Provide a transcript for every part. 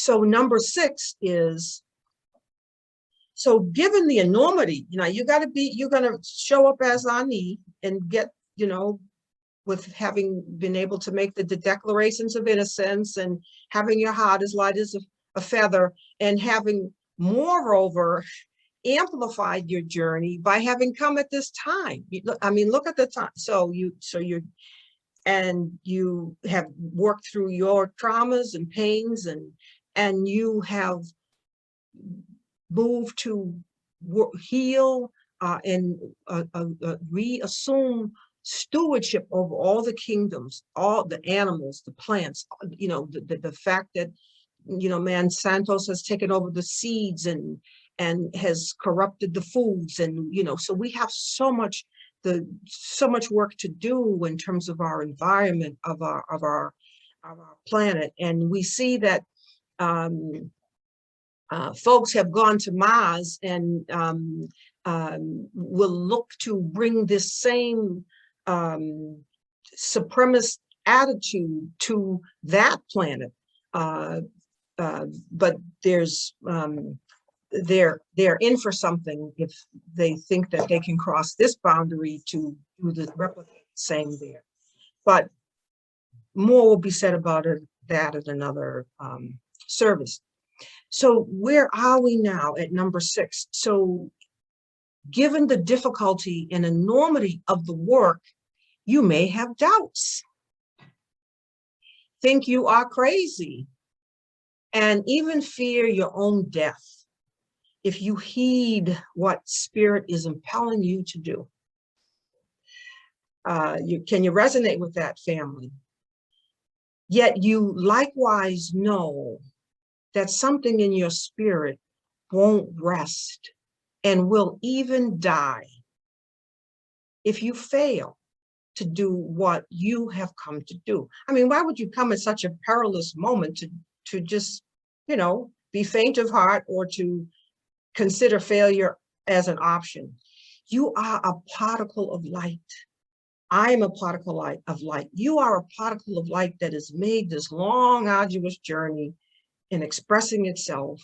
So number 6 is, so given the enormity, you're going to show up as Ani and get, with having been able to make the declarations of innocence and having your heart as light as a feather, and having moreover amplified your journey by having come at this time. Look at the time. So you have worked through your traumas and pains, and you have moved to heal and reassume stewardship over all the kingdoms, all the animals, the plants, the fact that, man Santos has taken over the seeds and has corrupted the foods. And, so we have so much work to do in terms of our environment, of our planet. And we see that folks have gone to Mars and will look to bring this same supremacist attitude to that planet, but they're in for something if they think that they can cross this boundary to do the replicate same there. But more will be said about that at another service. So where are we now at number 6? So given the difficulty and enormity of the work, you may have doubts, think you are crazy, and even fear your own death if you heed what Spirit is impelling you to do. Can you resonate with that, family? Yet you likewise know that something in your spirit won't rest and will even die if you fail to do what you have come to do. Why would you come at such a perilous moment to just, be faint of heart or to consider failure as an option? You are a particle of light. I am a particle of light. You are a particle of light that has made this long, arduous journey in expressing itself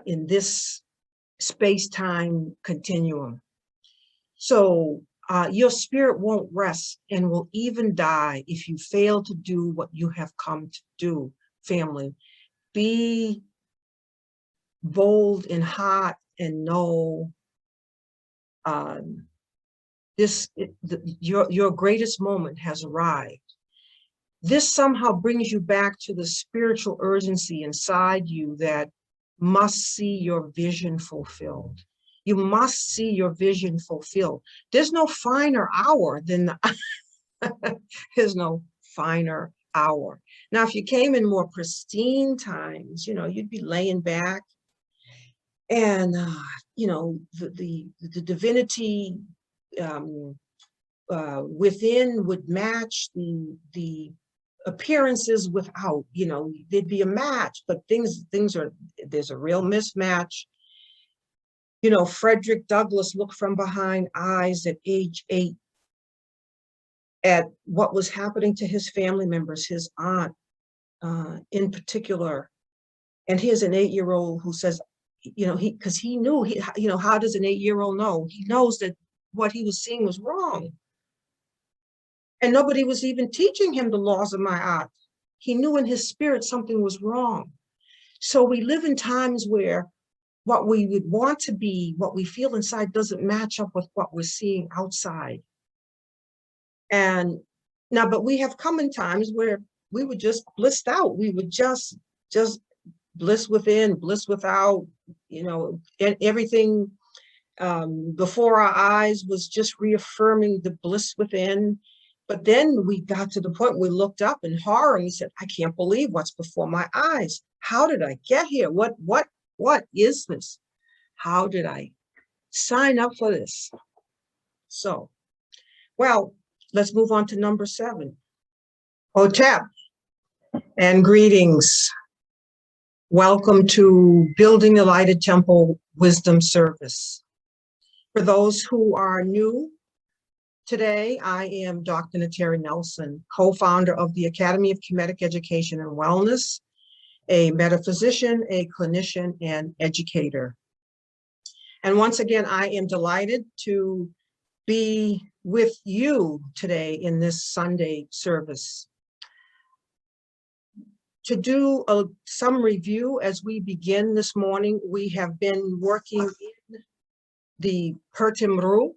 in this space-time continuum. So your spirit won't rest and will even die if you fail to do what you have come to do, family. Be bold in heart and know your greatest moment has arrived. This somehow brings you back to the spiritual urgency inside you that must see your vision fulfilled. You must see your vision fulfilled. There's no finer hour than there's no finer hour. Now, if you came in more pristine times, you'd be laying back and, the divinity within would match the appearances without, there'd be a match, but there's a real mismatch. Frederick Douglass looked from behind eyes at age 8 at what was happening to his family members, his aunt in particular. And here's an 8-year-old who says, because he knew, how does an 8-year-old know? He knows that what he was seeing was wrong. And nobody was even teaching him the laws of Ma'at. He knew in his spirit something was wrong. So we live in times where what we would want to be, what we feel inside, doesn't match up with what we're seeing outside. And now, but we have come in times where we were just blissed out. We would just bliss within, bliss without, and everything before our eyes was just reaffirming the bliss within. But then we got to the point where we looked up in horror and we said, I can't believe what's before my eyes. How did I get here? What is this? How did I sign up for this? So, well, let's move on to number 7. Hotep and greetings. Welcome to Building the Lighted Temple Wisdom Service. For those who are new, today, I am Dr. Nteri Nelson, co-founder of the Academy of Kemetic Education and Wellness, a metaphysician, a clinician, and educator. And once again, I am delighted to be with you today in this Sunday service. To do some review as we begin this morning, we have been working in the Pertimru,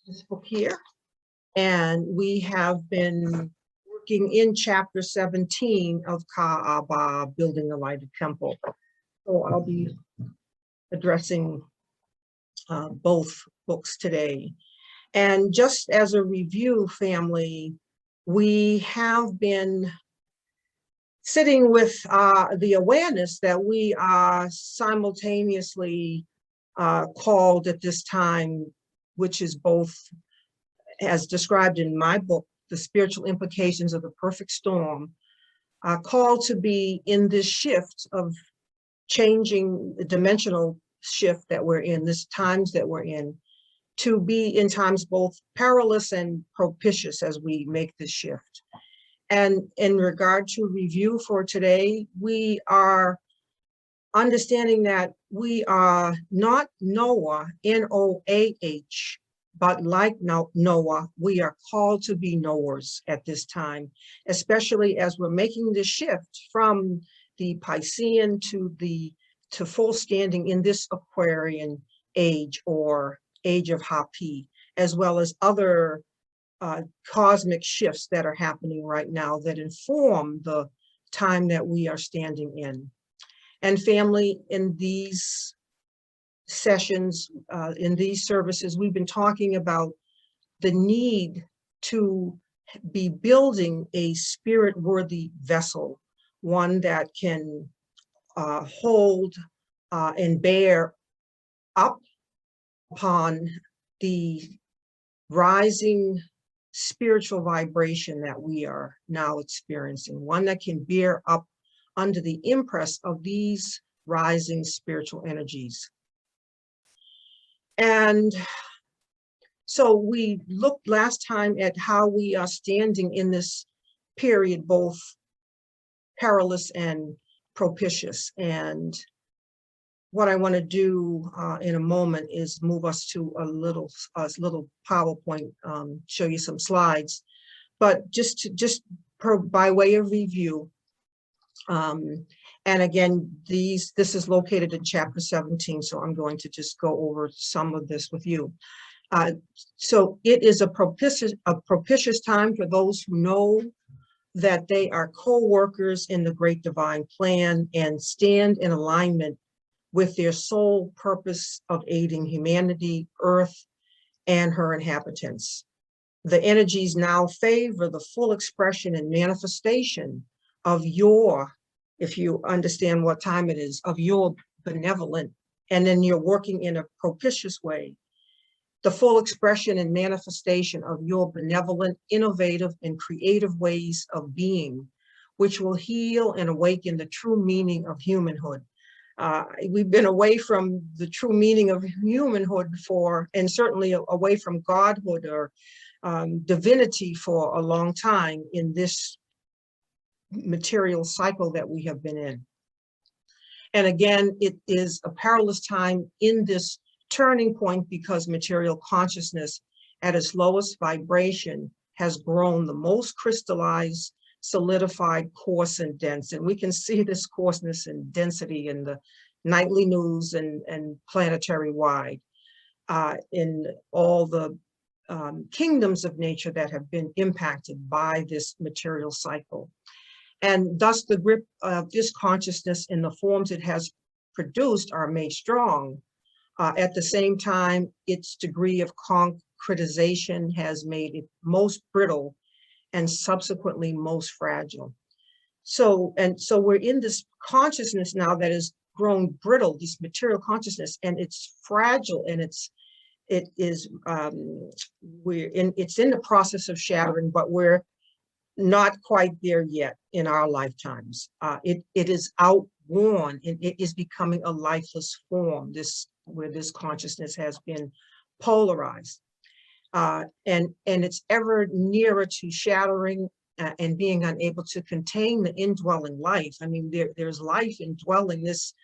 this book here, and we have been working in chapter 17 of Ka'aba, Building a Lighted Temple. So I'll be addressing both books today. And just as a review, family, we have been sitting with the awareness that we are simultaneously called at this time, which is both, as described in my book, The Spiritual Implications of the Perfect Storm, called to be in this shift of changing the dimensional shift that we're in, this times that we're in, to be in times both perilous and propitious as we make this shift. And in regard to review for today, we are understanding that we are not Noah, N-O-A-H, but like Noah, we are called to be knowers at this time, especially as we're making the shift from the Piscean to full standing in this Aquarian age or age of Hapi, as well as other cosmic shifts that are happening right now that inform the time that we are standing in. And family, in these sessions, in these services, we've been talking about the need to be building a spirit-worthy vessel, one that can hold and bear up upon the rising spiritual vibration that we are now experiencing, one that can bear up under the impress of these rising spiritual energies. And so we looked last time at how we are standing in this period, both perilous and propitious. And what I want to do in a moment is move us to a little PowerPoint, show you some slides, but just by way of review. And again, this is located in chapter 17, so I'm going to just go over some of this with you. So it is a propitious time for those who know that they are co-workers in the great divine plan and stand in alignment with their sole purpose of aiding humanity, Earth, and her inhabitants. The energies now favor the full expression and manifestation of your, if you understand what time it is, of your benevolent, and then you're working in a propitious way, the full expression and manifestation of your benevolent, innovative, and creative ways of being, which will heal and awaken the true meaning of humanhood. We've been away from the true meaning of humanhood and certainly away from godhood or divinity for a long time in this material cycle that we have been in. And again, it is a perilous time in this turning point because material consciousness at its lowest vibration has grown the most crystallized, solidified, coarse, and dense. And we can see this coarseness and density in the nightly news and planetary wide, in all the kingdoms of nature that have been impacted by this material cycle. And thus the grip of this consciousness in the forms it has produced are made strong. At the same time, its degree of concretization has made it most brittle and subsequently most fragile. So we're in this consciousness now that is grown brittle, this material consciousness, and it's fragile, and it's in the process of shattering, but we're not quite there yet in our lifetimes. It is outworn, and it is becoming a lifeless form, where this consciousness has been polarized. And it's ever nearer to shattering and being unable to contain the indwelling life. I mean, there's life indwelling this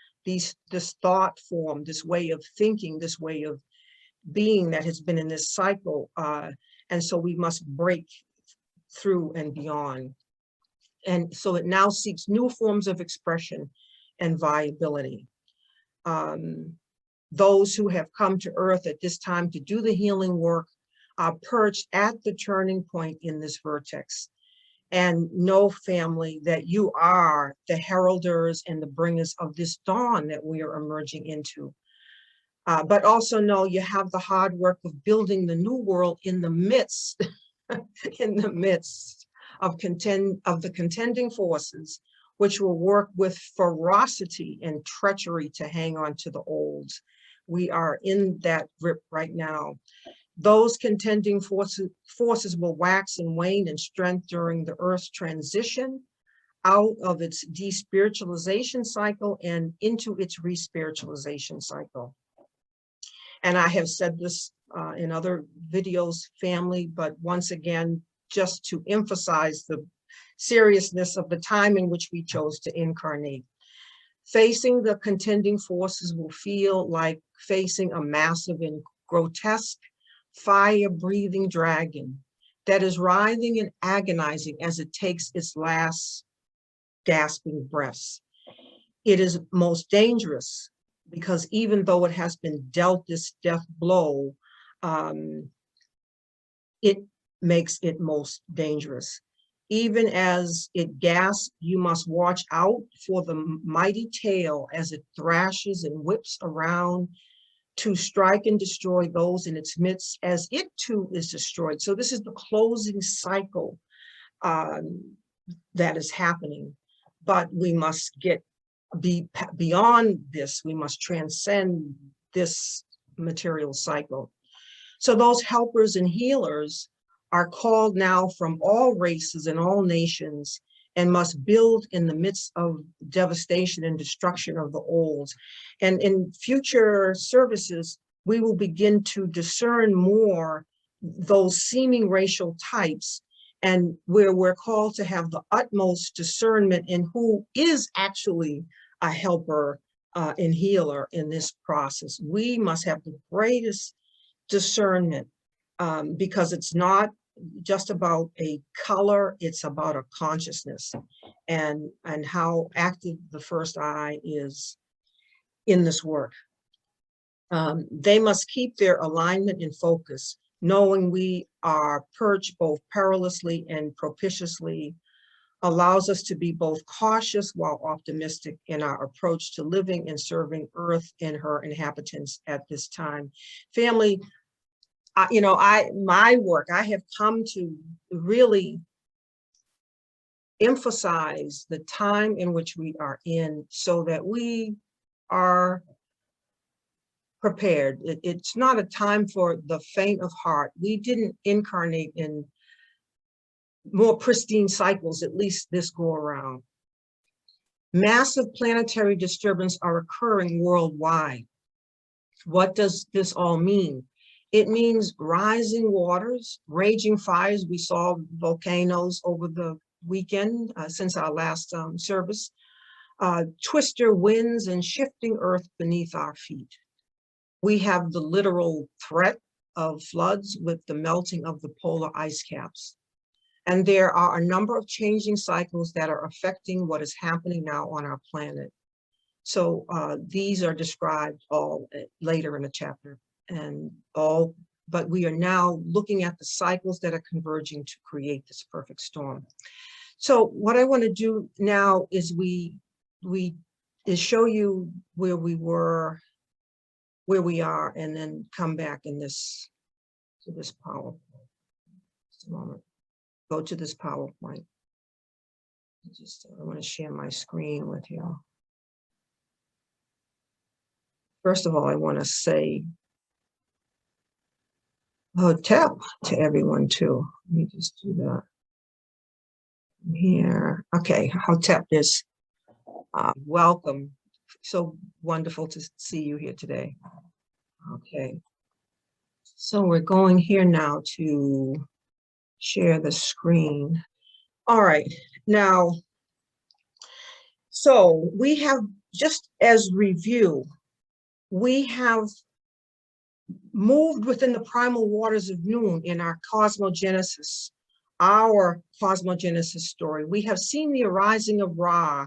thought form, this way of thinking, this way of being that has been in this cycle. And so we must break through and beyond. And so it now seeks new forms of expression and viability. Those who have come to Earth at this time to do the healing work are perched at the turning point in this vertex. And know, family, that you are the heralders and the bringers of this dawn that we are emerging into. But also know you have the hard work of building the new world in the midst, in the midst of the contending forces, which will work with ferocity and treachery to hang on to the old. We are in that grip right now. Those contending forces will wax and wane in strength during the Earth's transition out of its despiritualization cycle and into its re-spiritualization cycle. And I have said this in other videos, family, but once again, just to emphasize the seriousness of the time in which we chose to incarnate. Facing the contending forces will feel like facing a massive and grotesque fire-breathing dragon that is writhing and agonizing as it takes its last gasping breaths. It is most dangerous because even though it has been dealt this death blow, it makes it most dangerous. Even as it gasps, you must watch out for the mighty tail as it thrashes and whips around to strike and destroy those in its midst as it too is destroyed. So this is the closing cycle that is happening, but we must be beyond this. We must transcend this material cycle. So those helpers and healers are called now from all races and all nations and must build in the midst of devastation and destruction of the old. And in future services, we will begin to discern more those seeming racial types, and where we're called to have the utmost discernment in who is actually a helper and healer in this process. We must have the greatest discernment because it's not just about a color, it's about a consciousness and how active the first eye is in this work. They must keep their alignment and focus, knowing we are perched both perilously and propitiously allows us to be both cautious while optimistic in our approach to living and serving Earth and her inhabitants at this time. Family, my work, I have come to really emphasize the time in which we are in so that we are prepared. It's not a time for the faint of heart. We didn't incarnate in more pristine cycles, at least this go around. Massive planetary disturbances are occurring worldwide. What does this all mean? It means rising waters, raging fires. We saw volcanoes over the weekend since our last service, twister winds and shifting earth beneath our feet. We have the literal threat of floods with the melting of the polar ice caps. And there are a number of changing cycles that are affecting what is happening now on our planet. So these are described all later in the chapter. But we are now looking at the cycles that are converging to create this perfect storm. So what I want to do now is show you where we were, where we are, and then come back to this PowerPoint. Just a moment. Go to this PowerPoint. I want to share my screen with you. First of all, I want to say Hotep to everyone too. Let me just do that here. Okay, Hotep is welcome. So wonderful to see you here today. Okay, so we're going here now to share the screen. All right. Now, so we have, just as review, we have moved within the primal waters of noon in our cosmogenesis, story. We have seen the arising of Ra,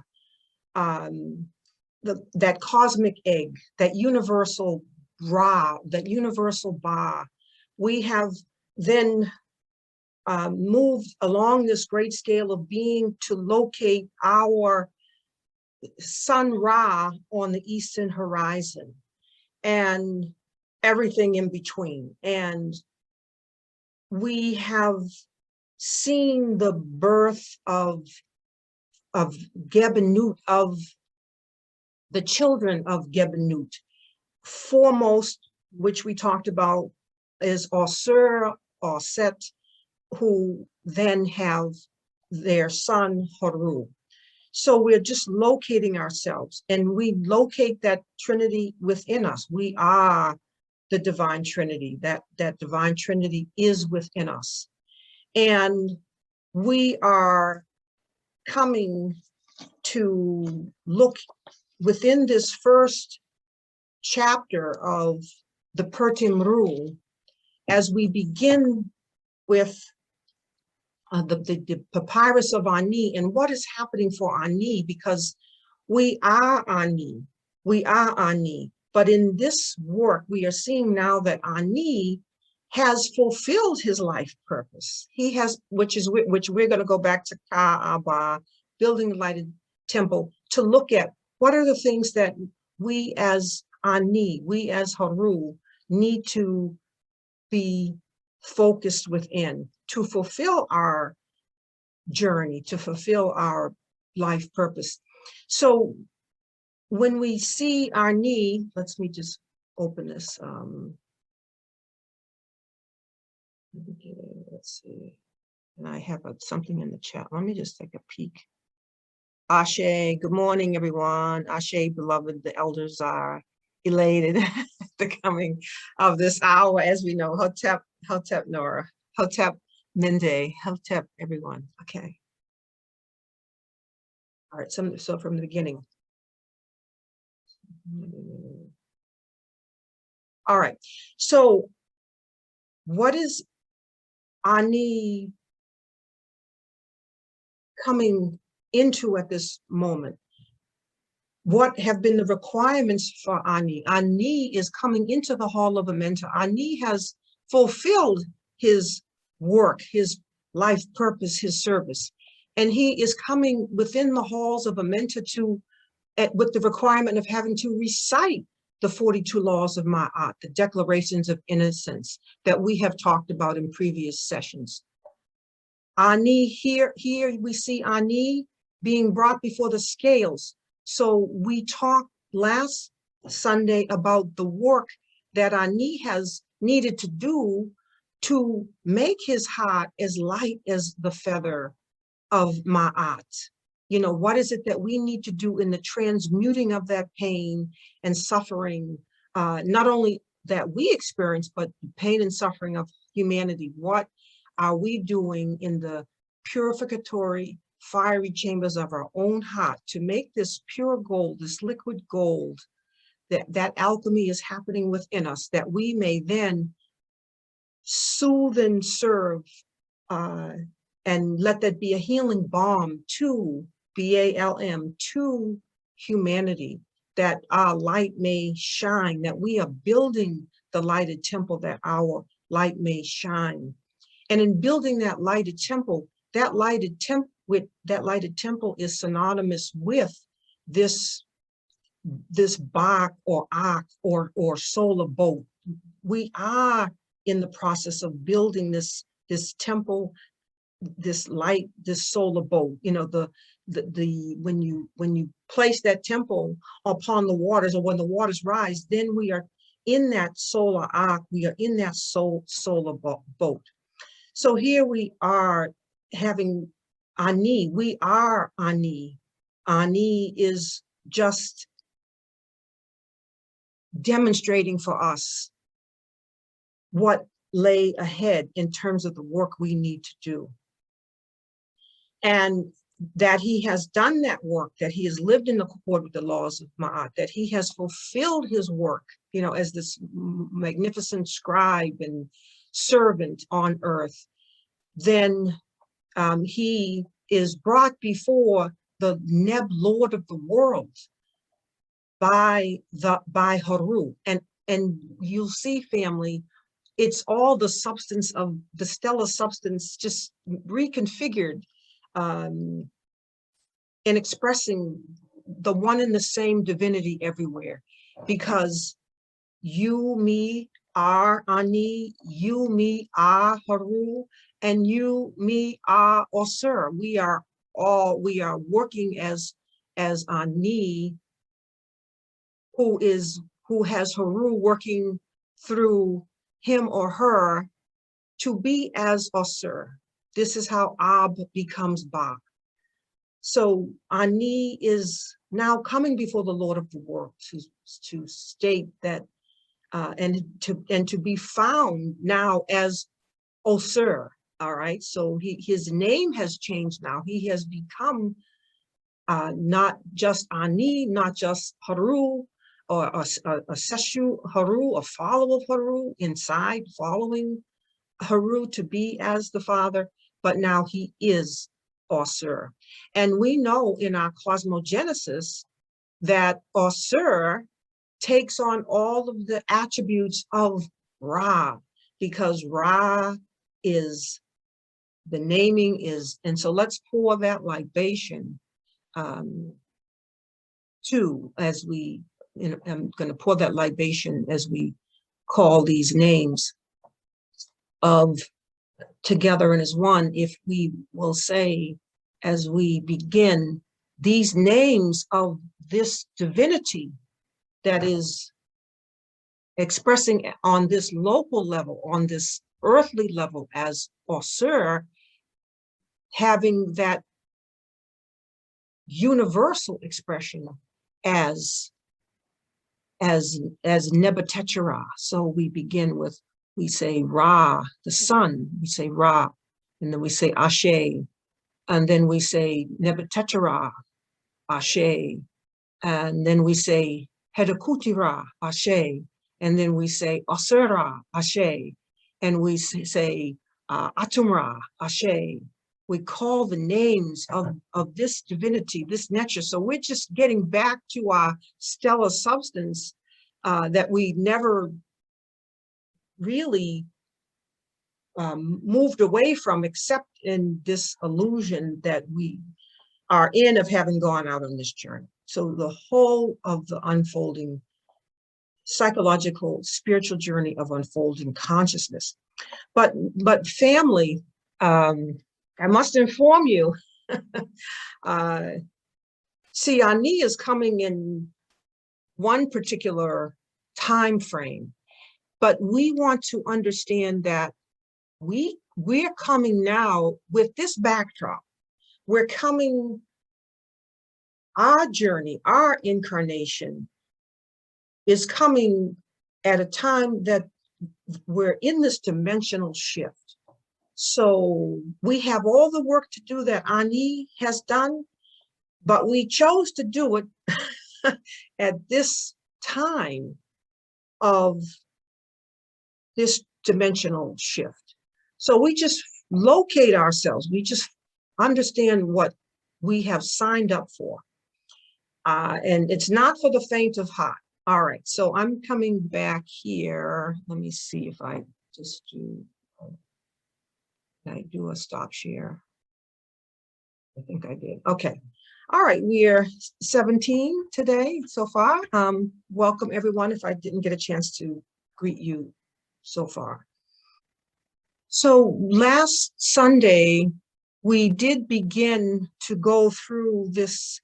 that cosmic egg, that universal Ra, that universal Ba. We have then moved along this great scale of being to locate our sun Ra on the eastern horizon and everything in between. And we have seen the birth of Gebenut, of the children of Gebenut. Foremost, which we talked about, is Osir or Set, who then have their son Haru. So we're just locating ourselves, and we locate that Trinity within us. We are the divine Trinity. That divine Trinity is within us. And we are coming to look within this first chapter of the Pertim Rule, as we begin with the Papyrus of Ani and what is happening for Ani, because we are Ani, but in this work, we are seeing now that Ani has fulfilled his life purpose. He has, which we're going to go back to Ka'aba, building the lighted temple, to look at what are the things that we as Ani, we as Haru, need to be focused within to fulfill our journey, to fulfill our life purpose. So when we see our need, let me just open this. Let's see. And I have something in the chat. Let me just take a peek. Ashe, good morning, everyone. Ashe, beloved, the elders are elated at the coming of this hour. As we know, Hotep Nora, Hotep Mende, Hotep everyone. Okay. All right, so from the beginning. All right, so what is Ani coming into at this moment? What have been the requirements for Ani? Ani is coming into the hall of Amenta. Ani has fulfilled his work, his life purpose, his service. And he is coming within the halls of Amenta with the requirement of having to recite the 42 laws of Ma'at, the declarations of innocence that we have talked about in previous sessions. Ani, here we see Ani being brought before the scales. So we talked last Sunday about the work that Ani has needed to do to make his heart as light as the feather of Ma'at. You know, what is it that we need to do in the transmuting of that pain and suffering, not only that we experience, but pain and suffering of humanity? What are we doing in the purificatory, fiery chambers of our own heart to make this pure gold, this liquid gold, that alchemy is happening within us, that we may then soothe and serve, and let that be a healing balm to BALM, to humanity, that our light may shine, that we are building the lighted temple, that our light may shine. And in building that lighted temple, that lighted temple is synonymous with this Bach or Ak or solar boat. We are in the process of building this temple, this light, this solar boat. You know, when you place that temple upon the waters, or when the waters rise, then we are in that solar arc, we are in that solar boat. So here we are having Ani, we are Ani. Ani is just demonstrating for us what lay ahead in terms of the work we need to do. and that he has done that work, that he has lived in accord with the laws of Ma'at, that he has fulfilled his work, you know, as this magnificent scribe and servant on earth, then he is brought before the Neb, Lord of the world, by Haru. And you'll see, family, it's all the substance of the stellar substance just reconfigured in expressing the one and the same divinity everywhere. Because you, me, are Ani, you, me, are Haru, and you, me, are Osir. We are working as Ani, who has Haru working through him or her to be as Osir. This is how Ab becomes Ba. So Ani is now coming before the Lord of the world to state that and to be found now as Osir. All right, so his name has changed now. He has become not just Ani, not just Haru, or a Seshu Haru, a follower of Haru, inside following Haru to be as the Father, but now he is Osir. And we know in our Cosmogenesis that Osir takes on all of the attributes of Ra, because Ra is, the naming is, and so let's pour that libation too, as we, you know, I'm going to pour that libation as we call these names of together and as one, if we will say, as we begin, these names of this divinity that is expressing on this local level, on this earthly level as Osir, having that universal expression as Nebuchadnezzar. So we begin with, we say Ra, the sun, we say Ra, and then we say Ashe, and then we say Nebuchadnezzar, Ashe, and then we say Hedekutira, Ashe, and then we say Osira, Ashe, and we say Atumra, Ashe. We call the names of this divinity, this nature. So we're just getting back to our stellar substance that we never really moved away from, except in this illusion that we are in of having gone out on this journey. So the whole of the unfolding psychological, spiritual journey of unfolding consciousness. But family, I must inform you, see, Ani is coming in one particular time frame, but we want to understand that we're coming now with this backdrop. We're coming, our journey, our incarnation is coming at a time that we're in this dimensional shift. So we have all the work to do that Ani has done, but we chose to do it at this time of this dimensional shift. So we just locate ourselves. We just understand what we have signed up for. And it's not for the faint of heart. All right, so I'm coming back here. Let me see if I just do, can I do a stop share? I think I did. Okay. All right, we're 17 today so far. Welcome everyone, if I didn't get a chance to greet you so far. So last Sunday, we did begin to go through this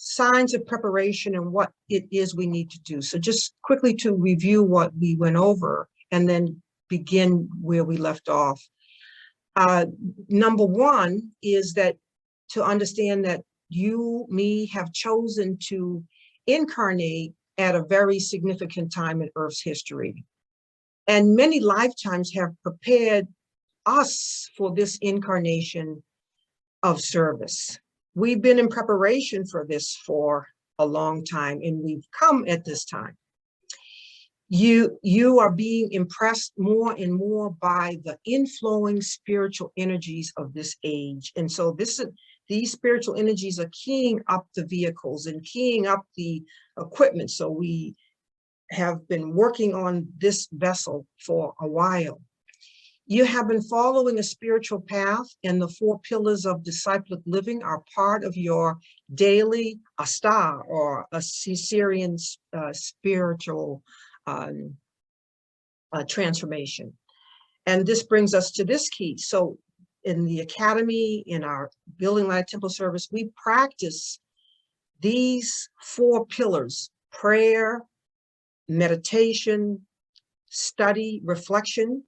signs of preparation and what it is we need to do. So just quickly to review what we went over and then begin where we left off. Number one is that to understand that you, me, have chosen to incarnate at a very significant time in Earth's history. And many lifetimes have prepared us for this incarnation of service. We've been in preparation for this for a long time, and we've come at this time. You are being impressed more and more by the inflowing spiritual energies of this age. And so these spiritual energies are keying up the vehicles and keying up the equipment. So we have been working on this vessel for a while. You have been following a spiritual path, and the 4 pillars of disciplic living are part of your daily asta, or a Caesarean spiritual transformation. And this brings us to this key. So in the academy, in our Building Light Temple service, we practice these 4 pillars: prayer, meditation, study, reflection,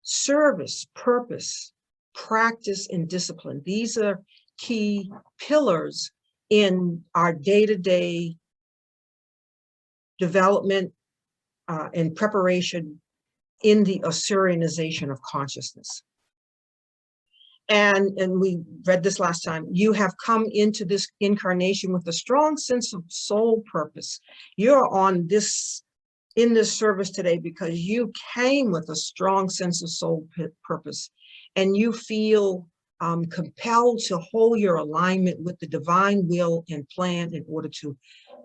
service, purpose, practice, and discipline. These are key pillars in our day-to-day development and preparation in the Assyrianization of consciousness. And we read this last time. You have come into this incarnation with a strong sense of soul purpose. You're on this, in this service today, because you came with a strong sense of soul purpose, and you feel compelled to hold your alignment with the divine will and plan in order to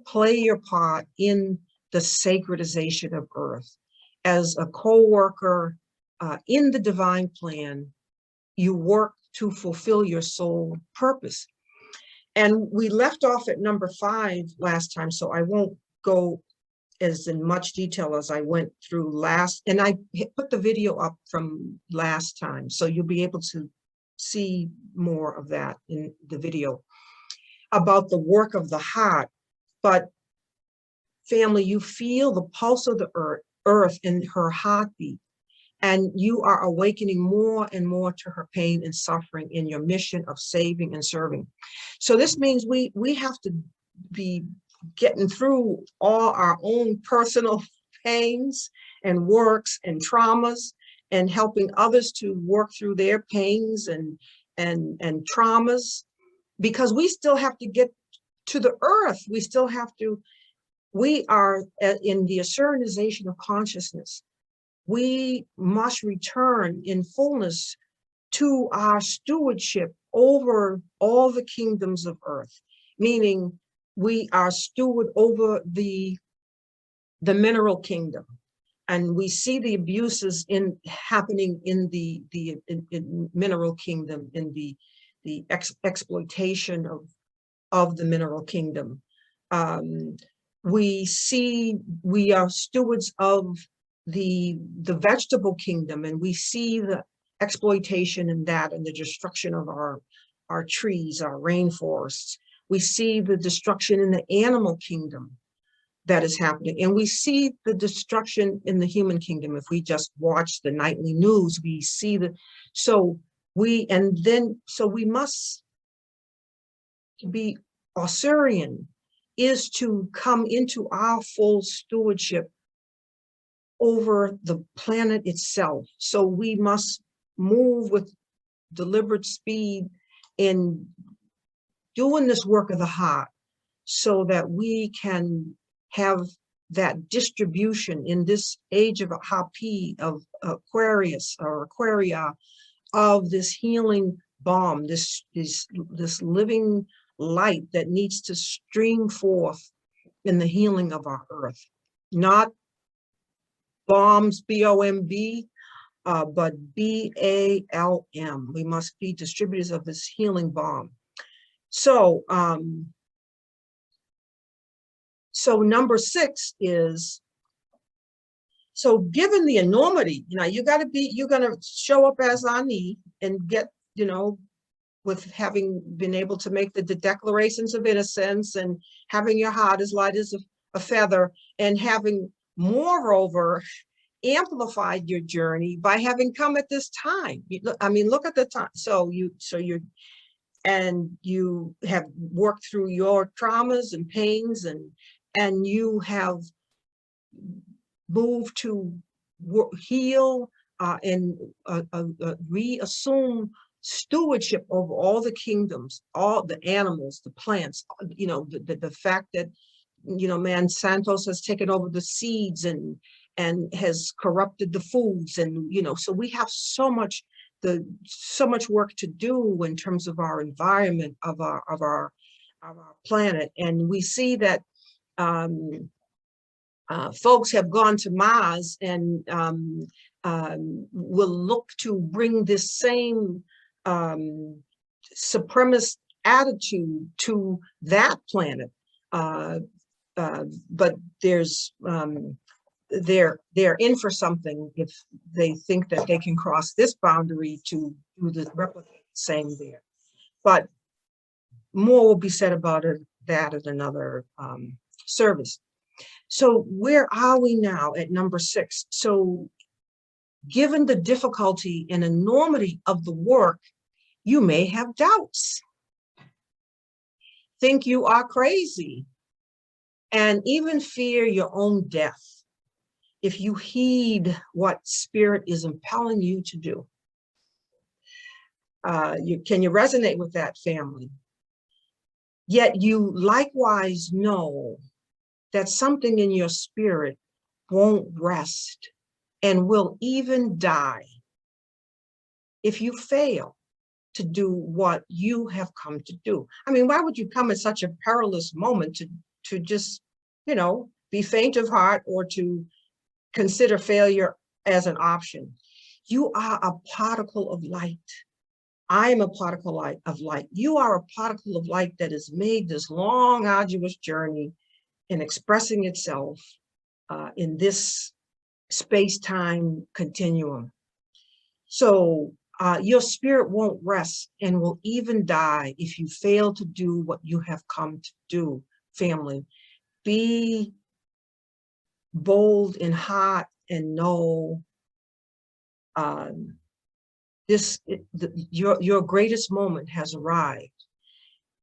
play your part in the sacredization of Earth. As a co-worker in the divine plan, you work to fulfill your soul purpose. And we left off at number 5 last time, so I won't go as in much detail as I went through last, and I put the video up from last time, so you'll be able to see more of that in the video about the work of the heart. But family, you feel the pulse of the earth in her heartbeat, and you are awakening more and more to her pain and suffering in your mission of saving and serving. So this means we have to be getting through all our own personal pains and works and traumas, and helping others to work through their pains and traumas, because we still have to get to the earth. We still have to, we are in the Assyrianization of consciousness. We must return in fullness to our stewardship over all the kingdoms of earth, meaning we are steward over the mineral kingdom, and we see the abuses happening in the mineral kingdom, in the exploitation of the mineral kingdom. We see we are stewards of the vegetable kingdom, and we see the exploitation in that, and the destruction of our trees, our rainforests. We see the destruction in the animal kingdom that is happening, and we see the destruction in the human kingdom. If we just watch the nightly news, we see so we must be Assyrian, is to come into our full stewardship over the planet itself. So we must move with deliberate speed in doing this work of the heart, so that we can have that distribution in this age of Hapi, of Aquarius or Aquaria, of this healing balm, this living light that needs to stream forth in the healing of our earth. Not bombs, B-O-M-B, but B-A-L-M. We must be distributors of this healing balm. So, so number 6 is, so given the enormity, you're gonna show up as Ani and get, with having been able to make the declarations of innocence, and having your heart as light as a feather, and having moreover amplified your journey by having come at this time. Look at the time. So you have worked through your traumas and pains, and you have moved to heal and reassume stewardship over all the kingdoms, all the animals, the plants, the fact that, Monsanto has taken over the seeds and has corrupted the foods. And, so we have so much work to do in terms of our environment, of our planet. And we see that folks have gone to Mars and will look to bring this same supremacist attitude to that planet. But they're in for something if they think that they can cross this boundary to do the replicate the same there. But more will be said about that at another service. So where are we now at number 6? So given the difficulty and enormity of the work, you may have doubts, think you are crazy, and even fear your own death if you heed what spirit is impelling you to do. Can you resonate with that, family? Yet you likewise know that something in your spirit won't rest and will even die if you fail to do what you have come to do. I mean, why would you come at such a perilous moment to just, be faint of heart or to consider failure as an option? You are a particle of light. I am a particle of light. You are a particle of light that has made this long, arduous journey in expressing itself in this space-time continuum. So your spirit won't rest and will even die if you fail to do what you have come to do, family. Be bold in heart and know your greatest moment has arrived.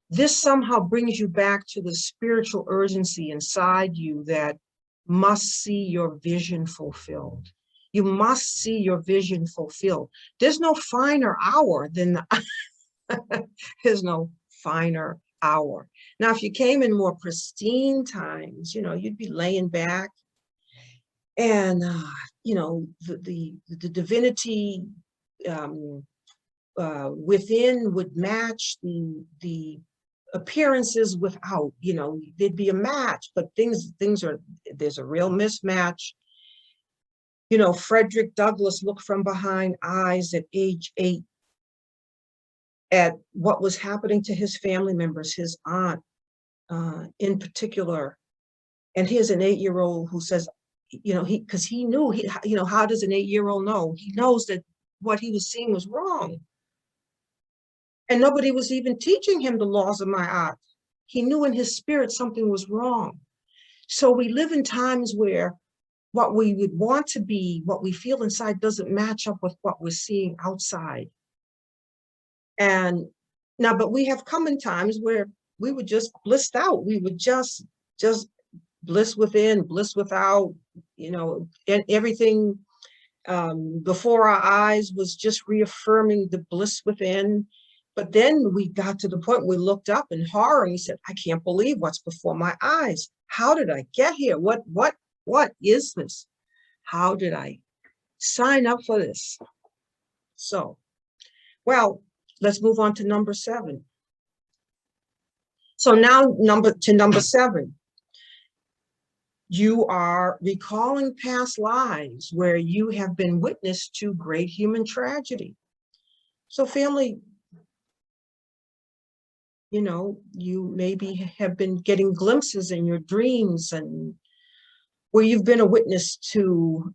This somehow brings you back to the spiritual urgency inside you that must see your vision fulfilled. You must see your vision fulfilled. There's no finer hour than there's no finer hour. Now, if you came in more pristine times, you'd be laying back and, the divinity within would match the appearances without, there'd be a match, but there's a real mismatch. Frederick Douglass looked from behind eyes at age 8 at what was happening to his family members, his aunt in particular. And here's an 8-year-old who says, because he knew, how does an 8-year-old know? He knows that what he was seeing was wrong. And nobody was even teaching him the laws of my art. He knew in his spirit something was wrong. So we live in times where what we would want to be, what we feel inside doesn't match up with what we're seeing outside. And now, but we have come in times where we were just blissed out. We would just bliss within, bliss without, and everything before our eyes was just reaffirming the bliss within. But then we got to the point where we looked up in horror and we said, I can't believe what's before my eyes. How did I get here? What is this? How did I sign up for this? So, well, let's move on to number 7. So now number 7. You are recalling past lives where you have been witness to great human tragedy. So family, you maybe have been getting glimpses in your dreams and where you've been a witness to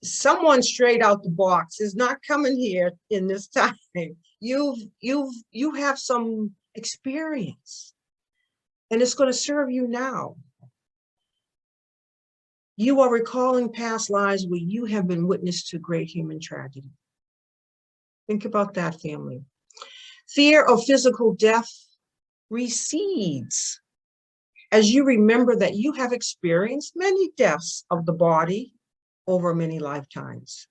someone straight out the box is not coming here in this time. You have some experience and it's going to serve you now. You are recalling past lives where you have been witness to great human tragedy. Think about that, family. Fear of physical death recedes as you remember that you have experienced many deaths of the body over many lifetimes.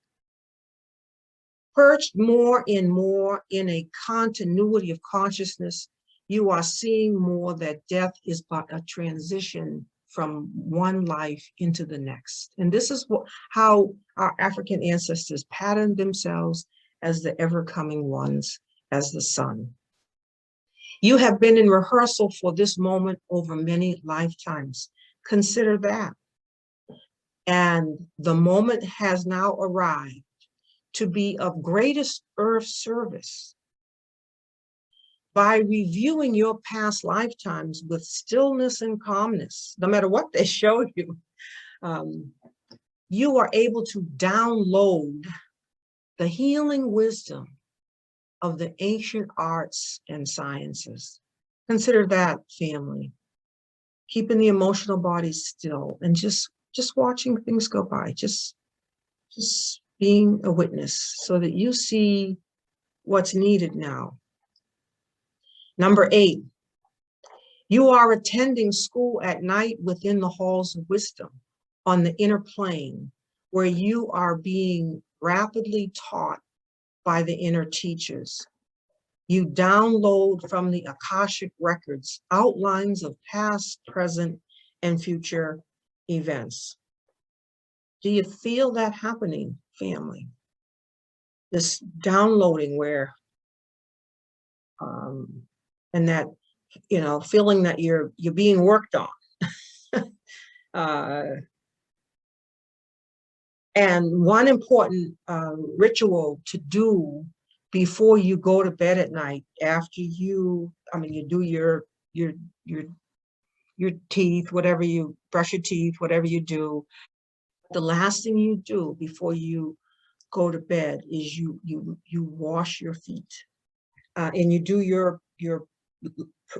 perched more in a continuity of consciousness, you are seeing more that death is but a transition from one life into the next. And this is how our African ancestors patterned themselves as the ever-coming ones, as the sun. You have been in rehearsal for this moment over many lifetimes. Consider that. And the moment has now arrived to be of greatest earth service. By reviewing your past lifetimes with stillness and calmness, no matter what they show you, you are able to download the healing wisdom of the ancient arts and sciences. Consider that, family. Keeping the emotional body still and just watching things go by, just being a witness so that you see what's needed now. Number 8, you are attending school at night within the halls of wisdom on the inner plane, where you are being rapidly taught by the inner teachers. You download from the Akashic records outlines of past, present, and future events. Do you feel that happening, family? This downloading where, and that, you know, feeling that you're being worked on. And one important ritual to do before you go to bed at night, after you do your teeth, whatever you brush your teeth, whatever you do, the last thing you do before you go to bed is you wash your feet, and you do your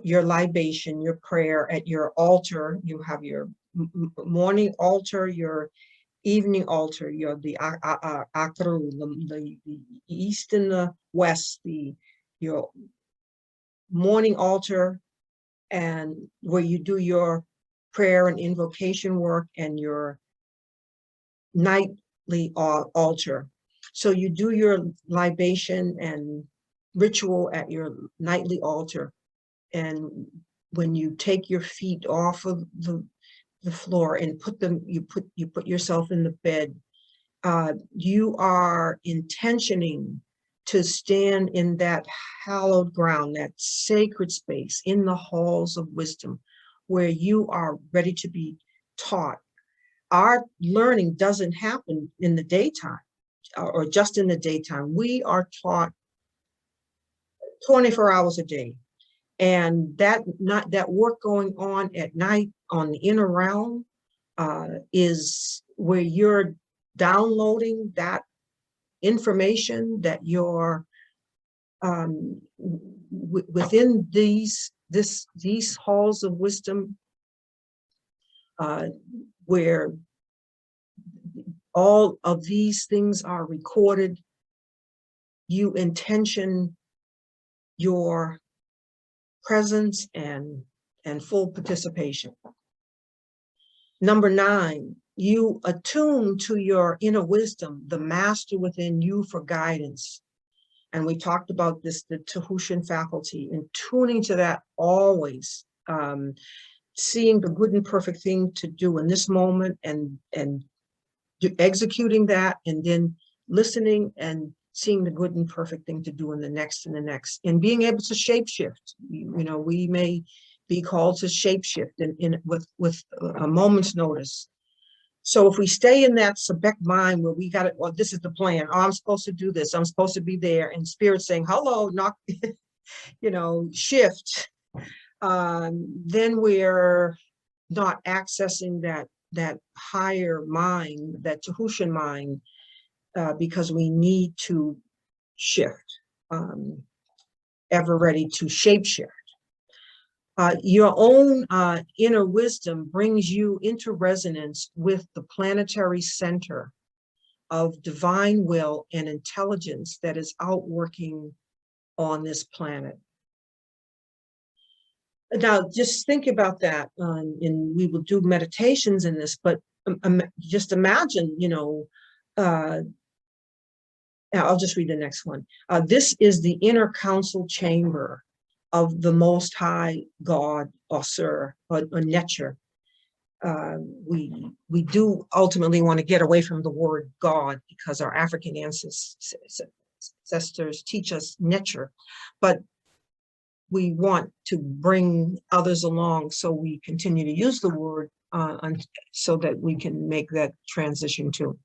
libation, your prayer at your altar. You have your morning altar, your evening altar, the akru, the east and the west, your morning altar, and where you do your prayer and invocation work, and your nightly altar. So you do your libation and ritual at your nightly altar, and when you take your feet off of the floor and you put yourself in the bed, you are intentioning to stand in that hallowed ground, that sacred space in the halls of wisdom, where you are ready to be taught. Our learning doesn't happen in the daytime or just in the daytime. We are taught 24 hours a day. And that work going on at night on the inner realm is where you're downloading that information that you're within these halls of wisdom, where all of these things are recorded. You intention your presence and full participation. Number 9, you attune to your inner wisdom, the master within you, for guidance. And we talked about this, the Tahushan faculty, and tuning to that always, seeing the good and perfect thing to do in this moment, and executing that, and then listening and seeing the good and perfect thing to do in the next and the next, and being able to shapeshift. You know, we may be called to shapeshift with a moment's notice. So if we stay in that Sebek mind where we got it, well, this is the plan. Oh, I'm supposed to do this. I'm supposed to be there. And spirit saying, hello, knock, shift. Then we're not accessing that higher mind, that Tahushan mind, because we need to shift, ever ready to shapeshift. Your own inner wisdom brings you into resonance with the planetary center of divine will and intelligence that is outworking on this planet. Now, just think about that, and we will do meditations in this, but just imagine, I'll just read the next one. This is the inner council chamber of the Most High God, or Sir, or Nature. We do ultimately want to get away from the word God, because our African ancestors teach us nature, but we want to bring others along, so we continue to use the word so that we can make that transition too.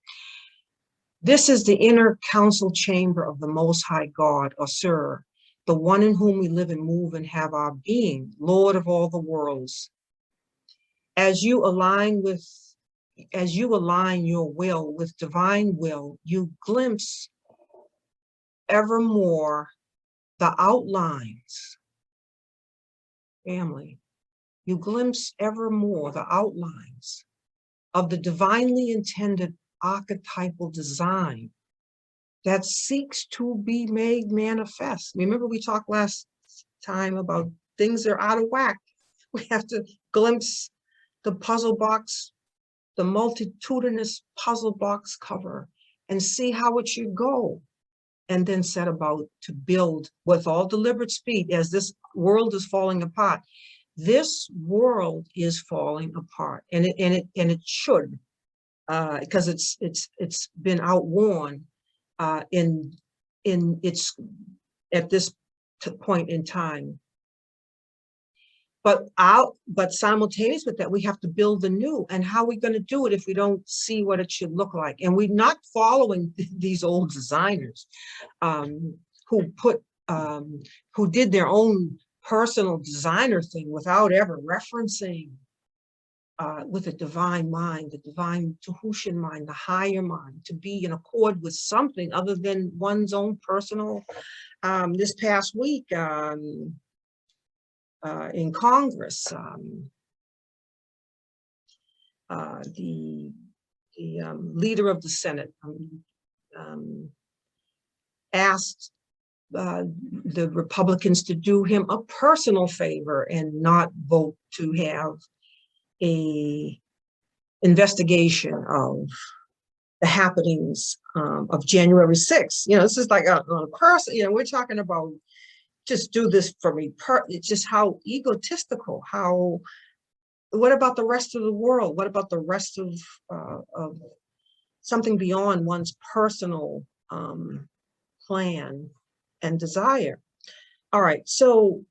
This is the inner council chamber of the Most High God, or Sir, the one in whom we live and move and have our being, Lord of all the worlds. As you align your will with divine will, you glimpse evermore the outlines, family, you glimpse evermore the outlines of the divinely intended archetypal design that seeks to be made manifest. Remember, we talked last time about things that are out of whack. We have to glimpse the puzzle box, the multitudinous puzzle box cover, and see how it should go, and then set about to build with all deliberate speed. As this world is falling apart, this world is falling apart, and it should, because it's been outworn in its at this point in time. But simultaneous with that, we have to build the new. And how are we going to do it if we don't see what it should look like? And we're not following these old designers who did their own personal designer thing without ever referencing with the divine mind, the divine Tahutian mind, the higher mind, to be in accord with something other than one's own personal. This past week, in Congress, the leader of the Senate asked the Republicans to do him a personal favor and not vote to have a investigation of the happenings of January 6th. You know, this is like a person, you know, we're talking about just do this for me. It's just how egotistical, what about the rest of the world? What about the rest of something beyond one's personal plan and desire? All right, so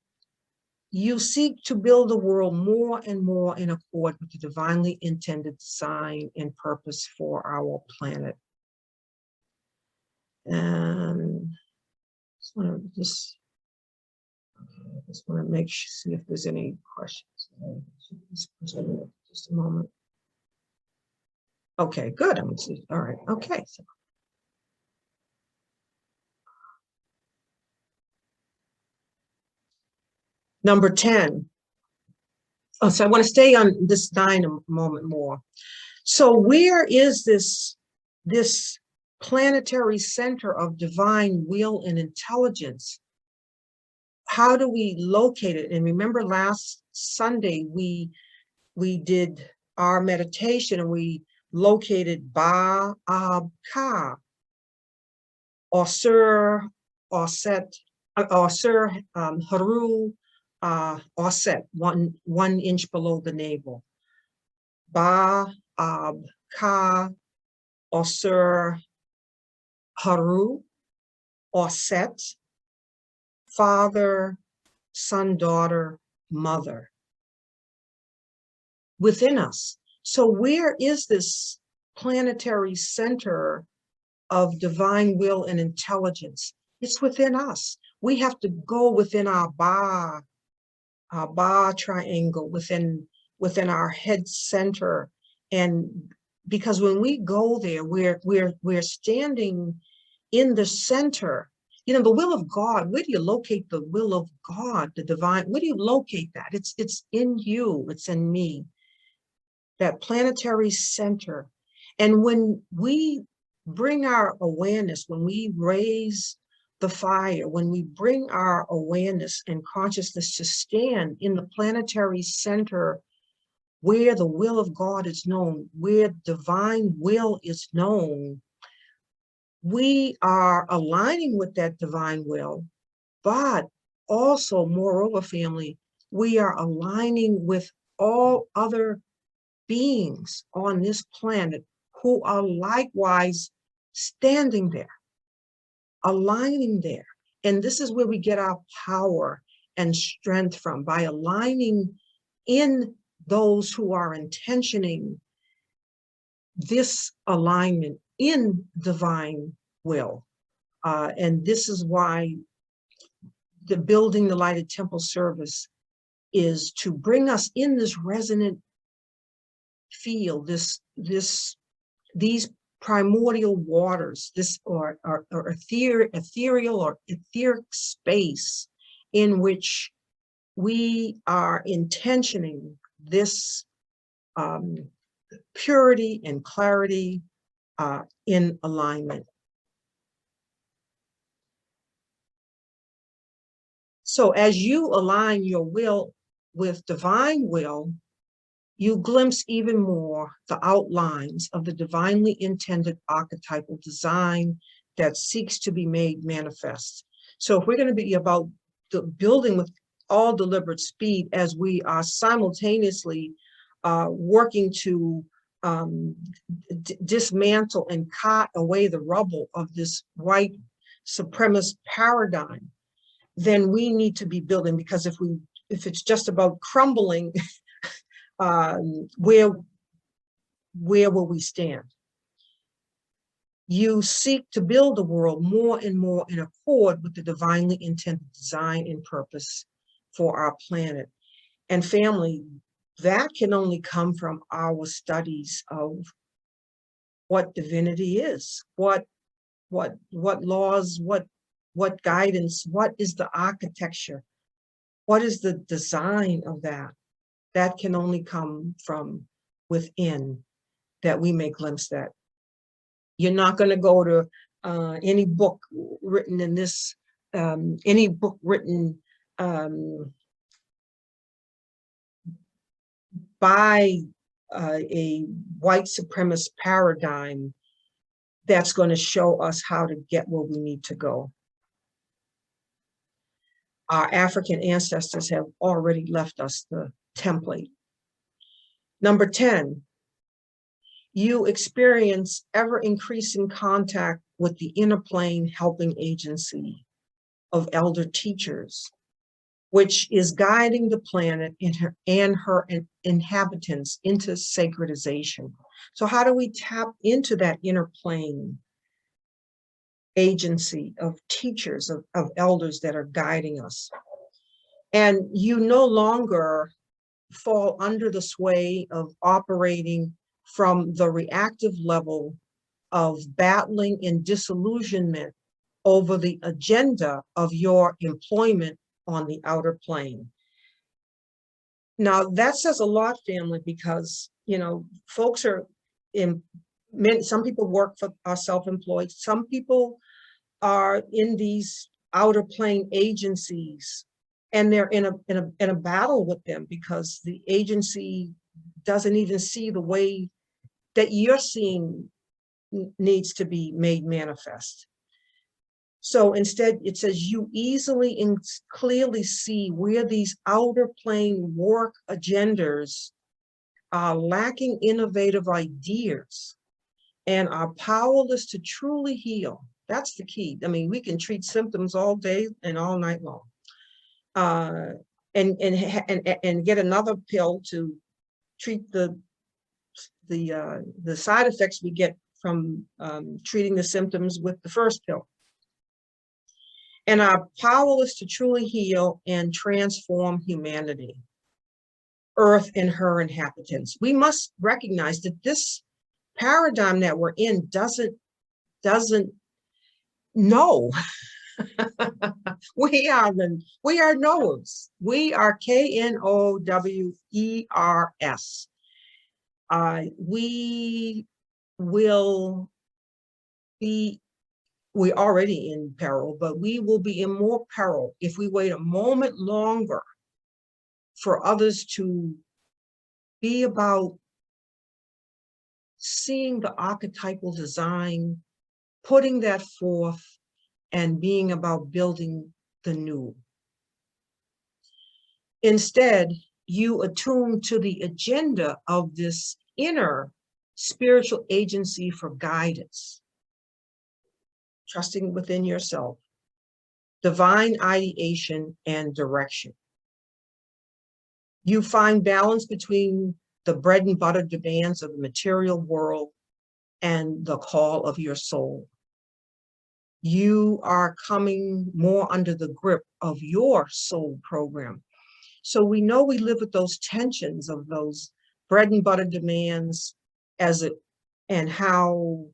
you seek to build a world more and more in accord with the divinely intended design and purpose for our planet. And I just want to see if there's any questions. Just a moment. Okay, good. All right. Okay. So. Number 10. Oh, so I want to stay on this 9 a moment more. So where is this planetary center of divine will and intelligence? How do we locate it? And remember, last Sunday we did our meditation and we located Ba Ab Ka, or Sir, or Set, or Sir Haru, or Set, 1 inch below the navel. Ba Ab Ka, or Sir Haru, or Set, father, son, daughter, mother, within us. So where is this planetary center of divine will and intelligence? It's within us. We have to go within our Ba triangle, within our head center. And because when we go there, we're standing in the center. You know, the will of God, where do you locate the will of God, the divine? Where do you locate that? It's in you, it's in me, that planetary center. And when we bring our awareness, when we raise the fire, when we bring our awareness and consciousness to stand in the planetary center where the will of God is known, where divine will is known, we are aligning with that divine will, but also, moreover, family, we are aligning with all other beings on this planet who are likewise standing there, aligning there. And this is where we get our power and strength from, by aligning in those who are intentioning this alignment in divine will. And this is why the building the lighted temple service is to bring us in this resonant field, these primordial waters, this or ethereal or etheric space in which we are intentioning this purity and clarity in alignment. So as you align your will with divine will, you glimpse even more the outlines of the divinely intended archetypal design that seeks to be made manifest. So if we're going to be about the building with all deliberate speed, as we are simultaneously working to dismantle and cart away the rubble of this white supremacist paradigm, then we need to be building, because if it's just about crumbling, where will we stand? You seek to build a world more and more in accord with the divinely intended design and purpose for our planet. And family, that can only come from our studies of what divinity is, what laws, what guidance, what is the architecture, what is the design of that. That can only come from within, that we may glimpse that. You're not going to go to any book written in this, any book written by a white supremacist paradigm that's going to show us how to get where we need to go. Our African ancestors have already left us the template. Number 10, you experience ever-increasing contact with the inner plane helping agency of elder teachers, which is guiding the planet and her inhabitants into sacredization. So how do we tap into that inner plane agency of teachers, of elders that are guiding us? And you no longer fall under the sway of operating from the reactive level of battling and disillusionment over the agenda of your employment on the outer plane. Now, that says a lot, family, because, you know, folks are some people work for, are self-employed. Some people are in these outer plane agencies, and they're in a battle with them because the agency doesn't even see the way that you're seeing needs to be made manifest. So instead, it says you easily and clearly see where these outer plane work agendas are lacking innovative ideas and are powerless to truly heal. That's the key. I mean, we can treat symptoms all day and all night long, and get another pill to treat the side effects we get from treating the symptoms with the first pill, and are powerless to truly heal and transform humanity, Earth and her inhabitants. We must recognize that this paradigm that we're in doesn't know. We are knowers. We are KNOWERS. We will be, we're already in peril, but we will be in more peril if we wait a moment longer for others to be about seeing the archetypal design putting that forth and being about building the new. Instead, you attune to the agenda of this inner spiritual agency for guidance, trusting within yourself, divine ideation and direction. You find balance between the bread and butter demands of the material world and the call of your soul. You are coming more under the grip of your soul program. So we know we live with those tensions of those bread and butter demands and how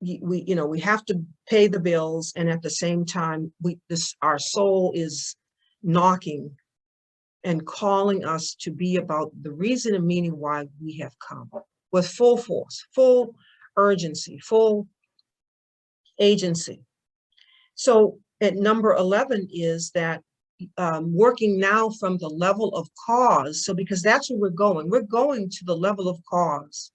we have to pay the bills, and at the same time our soul is knocking and calling us to be about the reason and meaning why we have come, with full force, full urgency, full agency. So at number 11 is that working now from the level of cause. So because that's where we're going to the level of cause,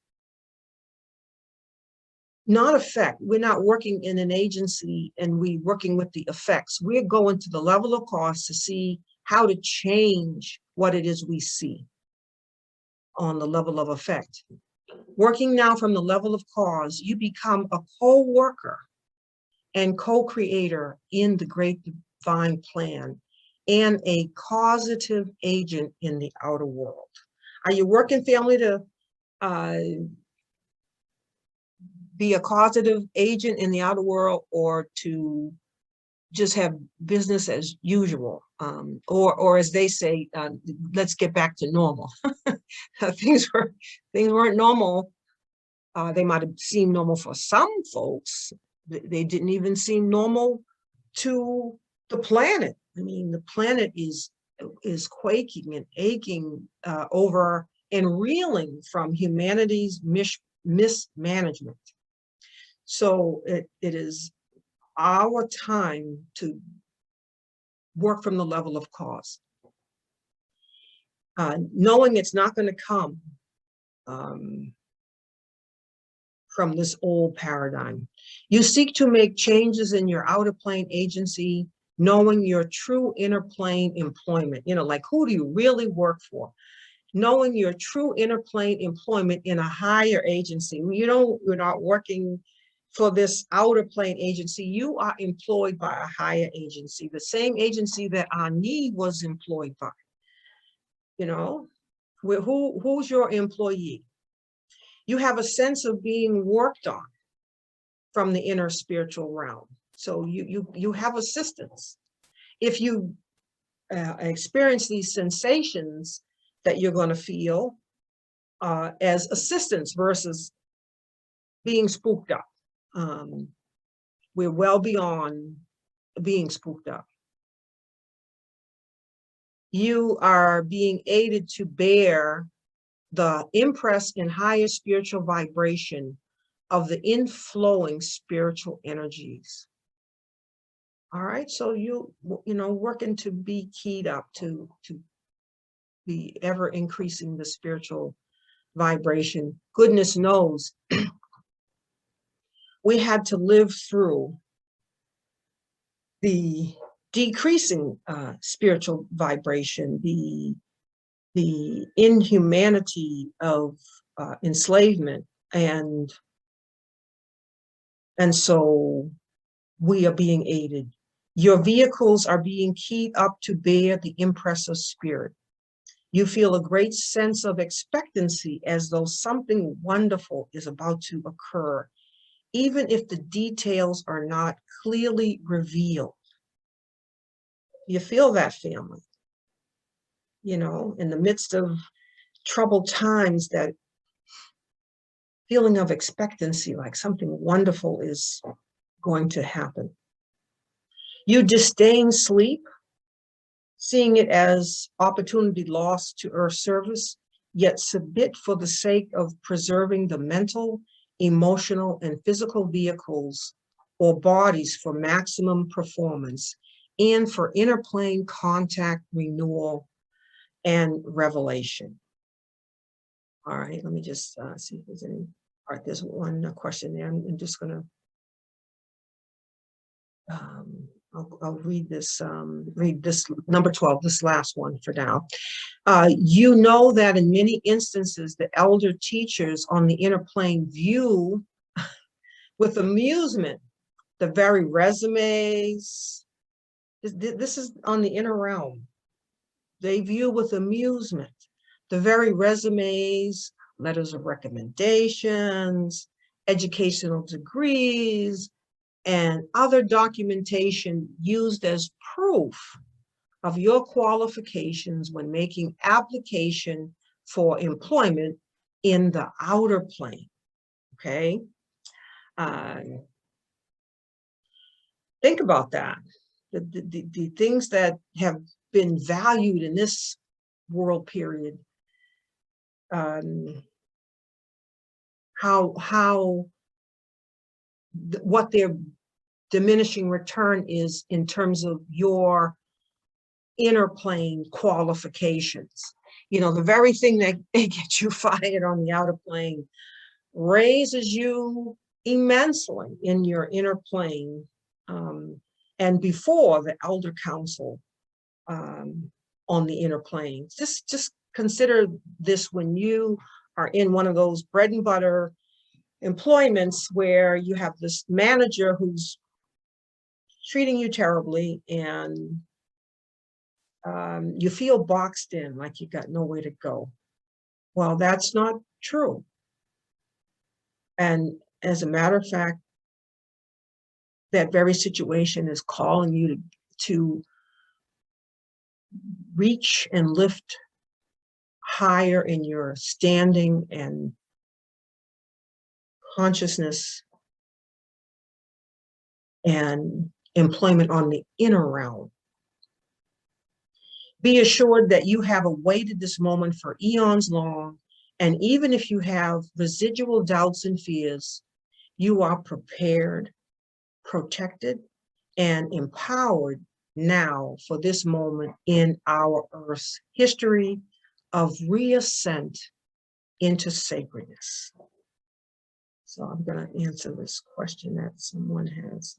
not effect. We're not working in an agency and we're working with the effects. We're going to the level of cause to see how to change what it is we see on the level of effect. Working now from the level of cause, you become a co-worker and co-creator in the great divine plan and a causative agent in the outer world. Are you working, family, to be a causative agent in the outer world, or to just have business as usual? Or as they say, let's get back to normal. Things weren't normal. They might have seemed normal for some folks. They didn't even seem normal to the planet. I mean, the planet is quaking and aching over and reeling from humanity's mismanagement. So it is our time to work from the level of cause, knowing it's not going to come from this old paradigm. You seek to make changes in your outer plane agency, knowing your true inner plane employment. Like, who do you really work for? Knowing your true inner plane employment in a higher agency. You're not working for this outer plane agency. You are employed by a higher agency, the same agency that Ani was employed by. Who's your employee? You have a sense of being worked on from the inner spiritual realm. So you have assistance. If you experience these sensations that you're going to feel as assistance versus being spooked up, we're well beyond being spooked up. You are being aided to bear the impress in higher spiritual vibration of the inflowing spiritual energies. All right, so working to be keyed up to be ever increasing the spiritual vibration. Goodness knows we had to live through the decreasing spiritual vibration, the inhumanity of enslavement, and so we are being aided. Your vehicles are being keyed up to bear the impress of spirit. You feel a great sense of expectancy, as though something wonderful is about to occur, even if the details are not clearly revealed. You feel that, family? In the midst of troubled times, that feeling of expectancy, like something wonderful is going to happen. You disdain sleep, seeing it as opportunity lost to earth service, yet submit for the sake of preserving the mental, emotional, and physical vehicles or bodies for maximum performance and for inner plane contact, renewal, and revelation. All right, let me just see if there's any. All right, there's one question there. I'm just going to I'll read this number 12, this last one for now. You know that in many instances, the elder teachers on the inner plane view with amusement the very resumes. This is on the inner realm. They view with amusement the very resumes, letters of recommendations, educational degrees, and other documentation used as proof of your qualifications when making application for employment in the outer plane, okay? Think about that. The things that have been valued in this world period, what their diminishing return is in terms of your inner plane qualifications. You know, the very thing that gets you fired on the outer plane raises you immensely in your inner plane, and before the elder council on the inner plane. Just consider this when you are in one of those bread and butter employments where you have this manager who's treating you terribly, and you feel boxed in, like you got nowhere to go. Well, that's not true. And as a matter of fact, that very situation is calling you to reach and lift higher in your standing and consciousness and employment on the inner realm. Be assured that you have awaited this moment for eons long, and even if you have residual doubts and fears, you are prepared, protected, and empowered now for this moment in our Earth's history of reascent into sacredness. So I'm going to answer this question that someone has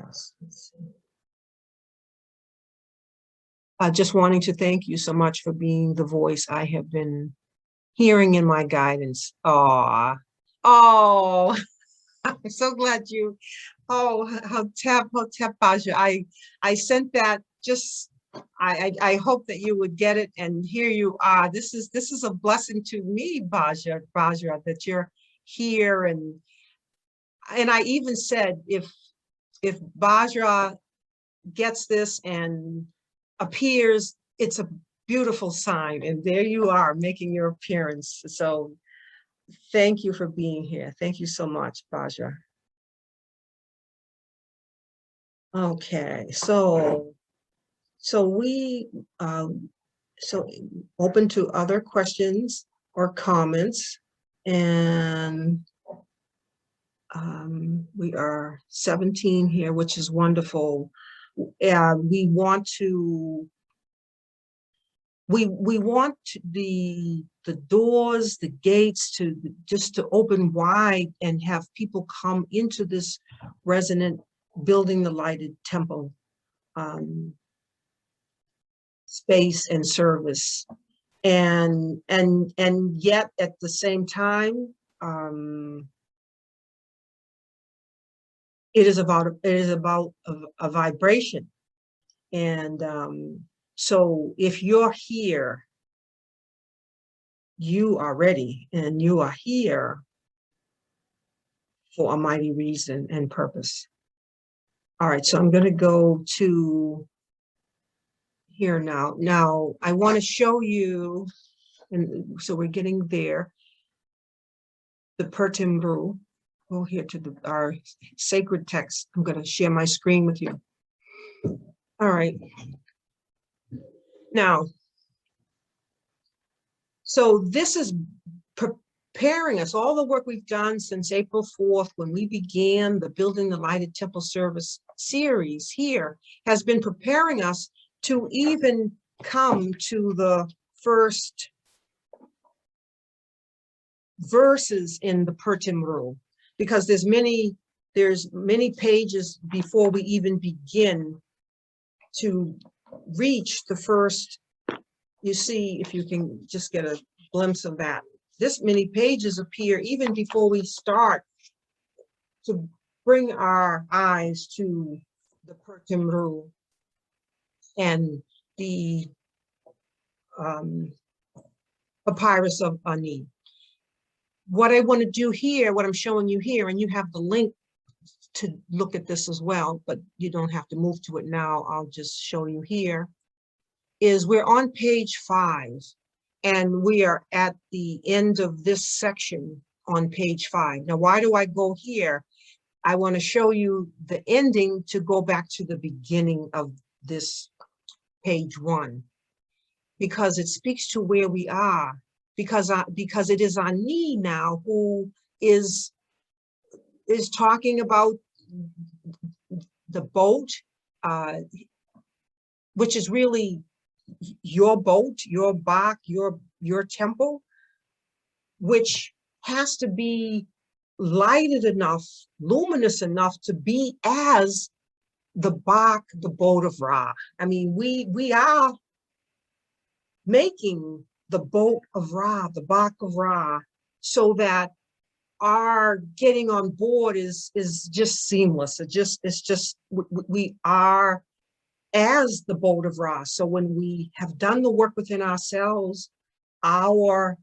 asked. Let's see. Just wanting to thank you so much for being the voice I have been hearing in my guidance. Oh, I'm so glad you, Hotep Baja. I sent that just, I hope that you would get it, and here you are. This is a blessing to me, Baja, that you're here. And I even said, if Baja gets this and appears, it's a beautiful sign. And there you are making your appearance. So thank you for being here. Thank you so much, Baja. Okay, so we open to other questions or comments, and we are 17 here, which is wonderful. We want the doors, the gates to open wide and have people come into this resonant building the lighted temple space and service, and yet at the same time, it is about a vibration. And so if you're here, you are ready, and you are here for a mighty reason and purpose. All right, so I'm going to go to here now. Now, I want to show you, and so we're getting there, the Pertimbu. Go here to our sacred text. I'm going to share my screen with you. All right. Now, so this is preparing us, all the work we've done since April 4th, when we began the Building the Lighted Temple Service series here, has been preparing us to even come to the first verses in the Pertimbu, because there's many there's many pages before we even begin to reach the first. You see, if you can just get a glimpse of that, this many pages appear even before we start to bring our eyes to the Pertimru and the Papyrus of Ani. What I want to do here, what I'm showing you here, and you have the link to look at this as well, but you don't have to move to it now. I'll just show you here, is we're on page 5, and we are at the end of this section on page 5. Now, why do I go here? I want to show you the ending to go back to the beginning of this page 1, because it speaks to where we are, because it is Ani now who is talking about the boat, which is really your boat, your bark, your temple, which has to be lighted enough, luminous enough to be as the bark, the boat of Ra. I mean, we are making the boat of Ra, the bark of Ra, so that our getting on board is just seamless. It's just we are as the boat of Ra. So when we have done the work within ourselves, our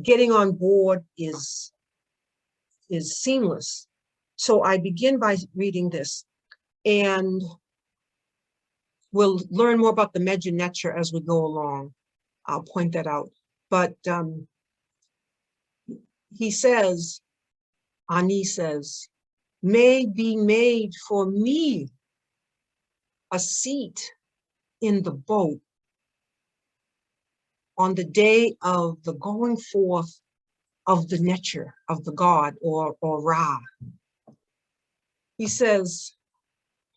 getting on board is seamless. So I begin by reading this, and we'll learn more about the Medja Necha as we go along. I'll point that out. But he says, Ani says, may be made for me a seat in the boat on the day of the going forth of the Necha, of the god, or Ra. He says,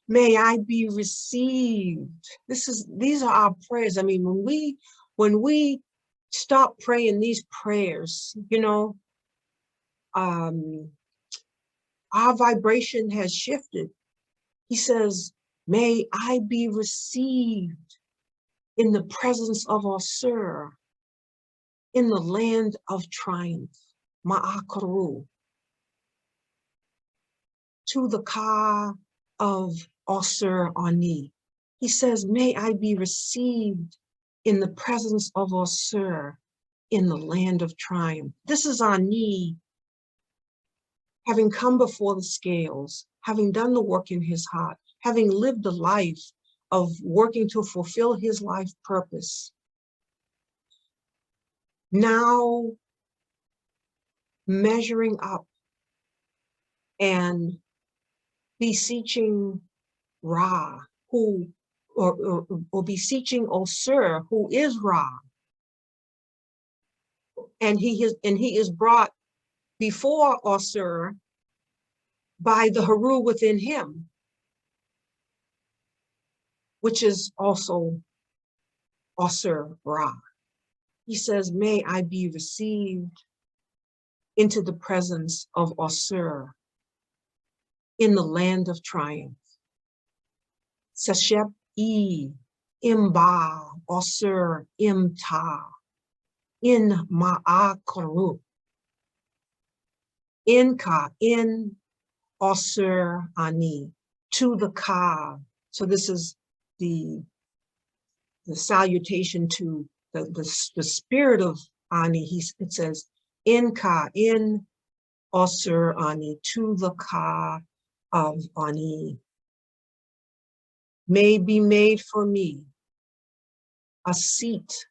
may I be received. These are our prayers. I mean, when we stop praying these prayers, you know, our vibration has shifted. He says, may I be received in the presence of Osir, in the land of triumph, Ma'akaru, to the Ka of Osir Ani. He says, may I be received in the presence of Osir, in the land of triumph. This is Ani, having come before the scales, having done the work in his heart, having lived a life of working to fulfill his life purpose. Now measuring up and beseeching Ra, who, or beseeching Osir, who is Ra. And he is brought before Osir by the Haru within him, which is also Osir Ra. He says, may I be received into the presence of Osir in the land of triumph. Sashep E, Imba, Osir, Imta, in Ma'akaru, in Ka, in Osir Ani, to the Ka. So this is the salutation to the spirit of Ani. It says, in Ka, in Osir Ani, to the Ka of Ani. May be made for me a seat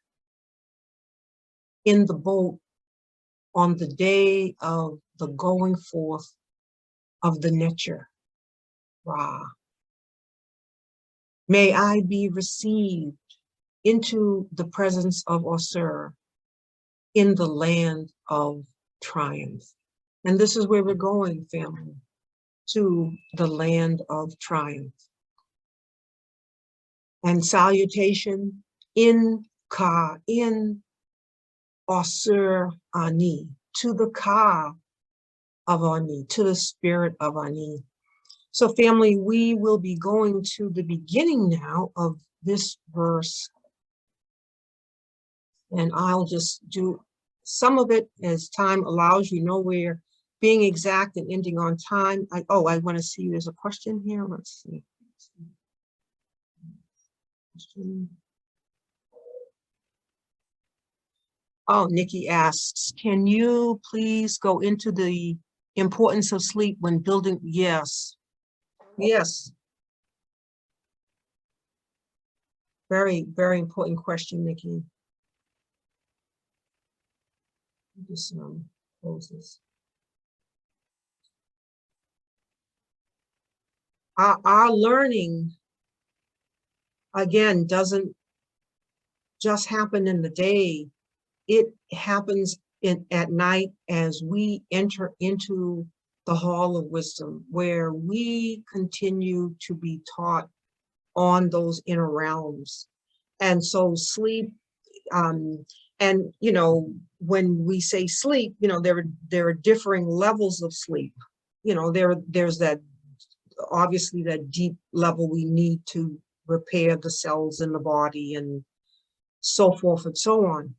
in the boat on the day of the going forth of the Necha, Ra. May I be received into the presence of Osir in the land of triumph. And this is where we're going, family, to the land of triumph. And salutation, in Ka, in Osir Ani, to the Ka of Ani, to the spirit of Ani. So family, we will be going to the beginning now of this verse, and I'll just do some of it as time allows. You know, we're being exact and ending on time. I want to see, there's a question here. Let's see. Oh, Nikki asks, can you please go into the importance of sleep when building? Yes. Yes. Very, very important question, Nikki. Just close this. Our learning, again, doesn't just happen in the day. It happens at night as we enter into the hall of wisdom, where we continue to be taught on those inner realms. And so sleep, and you know, when we say sleep, you know, there are differing levels of sleep. You know, there's that, obviously, that deep level we need to repair the cells in the body and so forth and so on.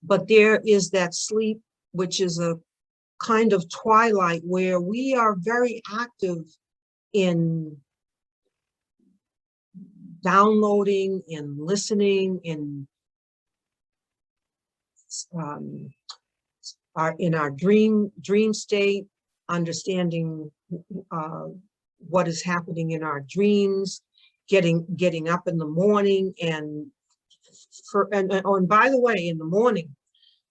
But there is that sleep, which is a kind of twilight, where we are very active in downloading and listening, in our dream state, understanding what is happening in our dreams, getting up in the morning, and by the way, in the morning,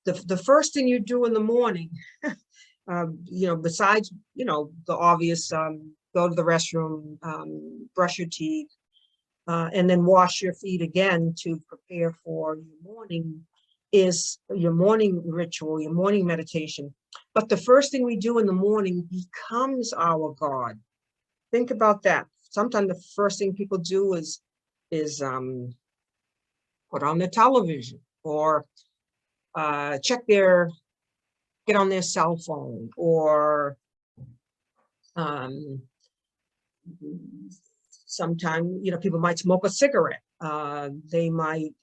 the first thing you do in the morning, you know, besides, you know, the obvious, go to the restroom, brush your teeth, and then wash your feet again to prepare for your morning, is your morning ritual, your morning meditation. But the first thing we do in the morning becomes our God. Think about that. Sometimes the first thing people do is put on the television, or get on their cell phone, or sometimes, you know, people might smoke a cigarette. They might,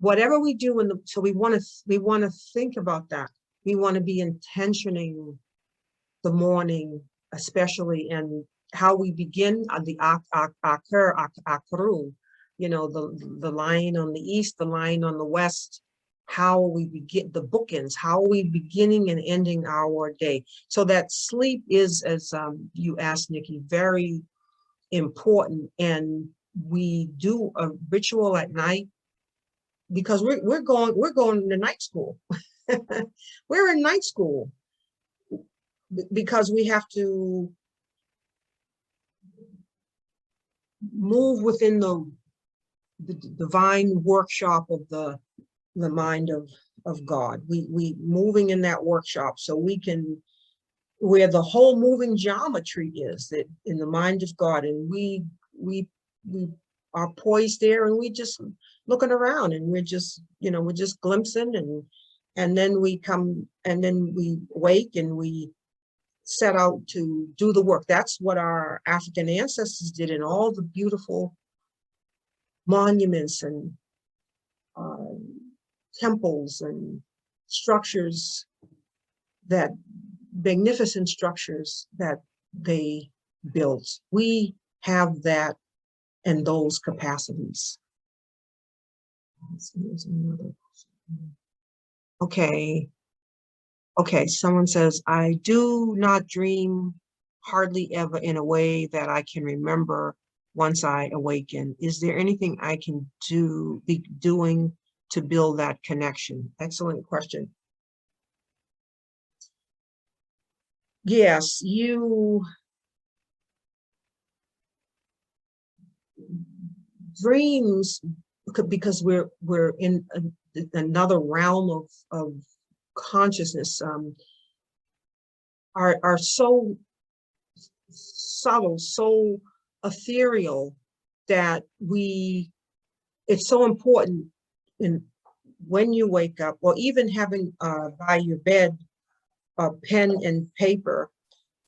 whatever we do so we want to think about that. We want to be intentioning the morning, especially, and how we begin the akru, you know, the line on the east, the line on the west. How we begin the bookends, how are we beginning and ending our day? So that sleep is, as you asked, Nikki, very important. And we do a ritual at night, because we're going to night school. We're in night school because we have to move within the divine workshop of the mind of God. We moving in that workshop, so we can, where the whole moving geometry is, that in the mind of God, and we are poised there, and we just looking around, and we're just, you know, we're just glimpsing, and then we come, and then we wake, and we set out to do the work. That's what our African ancestors did in all the beautiful monuments and temples and structures, that magnificent structures that they built. We have that and those capacities. Okay. Okay, someone says, I do not dream hardly ever in a way that I can remember once I awaken. Is there anything I can be doing to build that connection? Excellent question. Yes, dreams, because we're in another realm of consciousness, are so subtle, so ethereal, that it's so important when you wake up, or even having by your bed a pen and paper,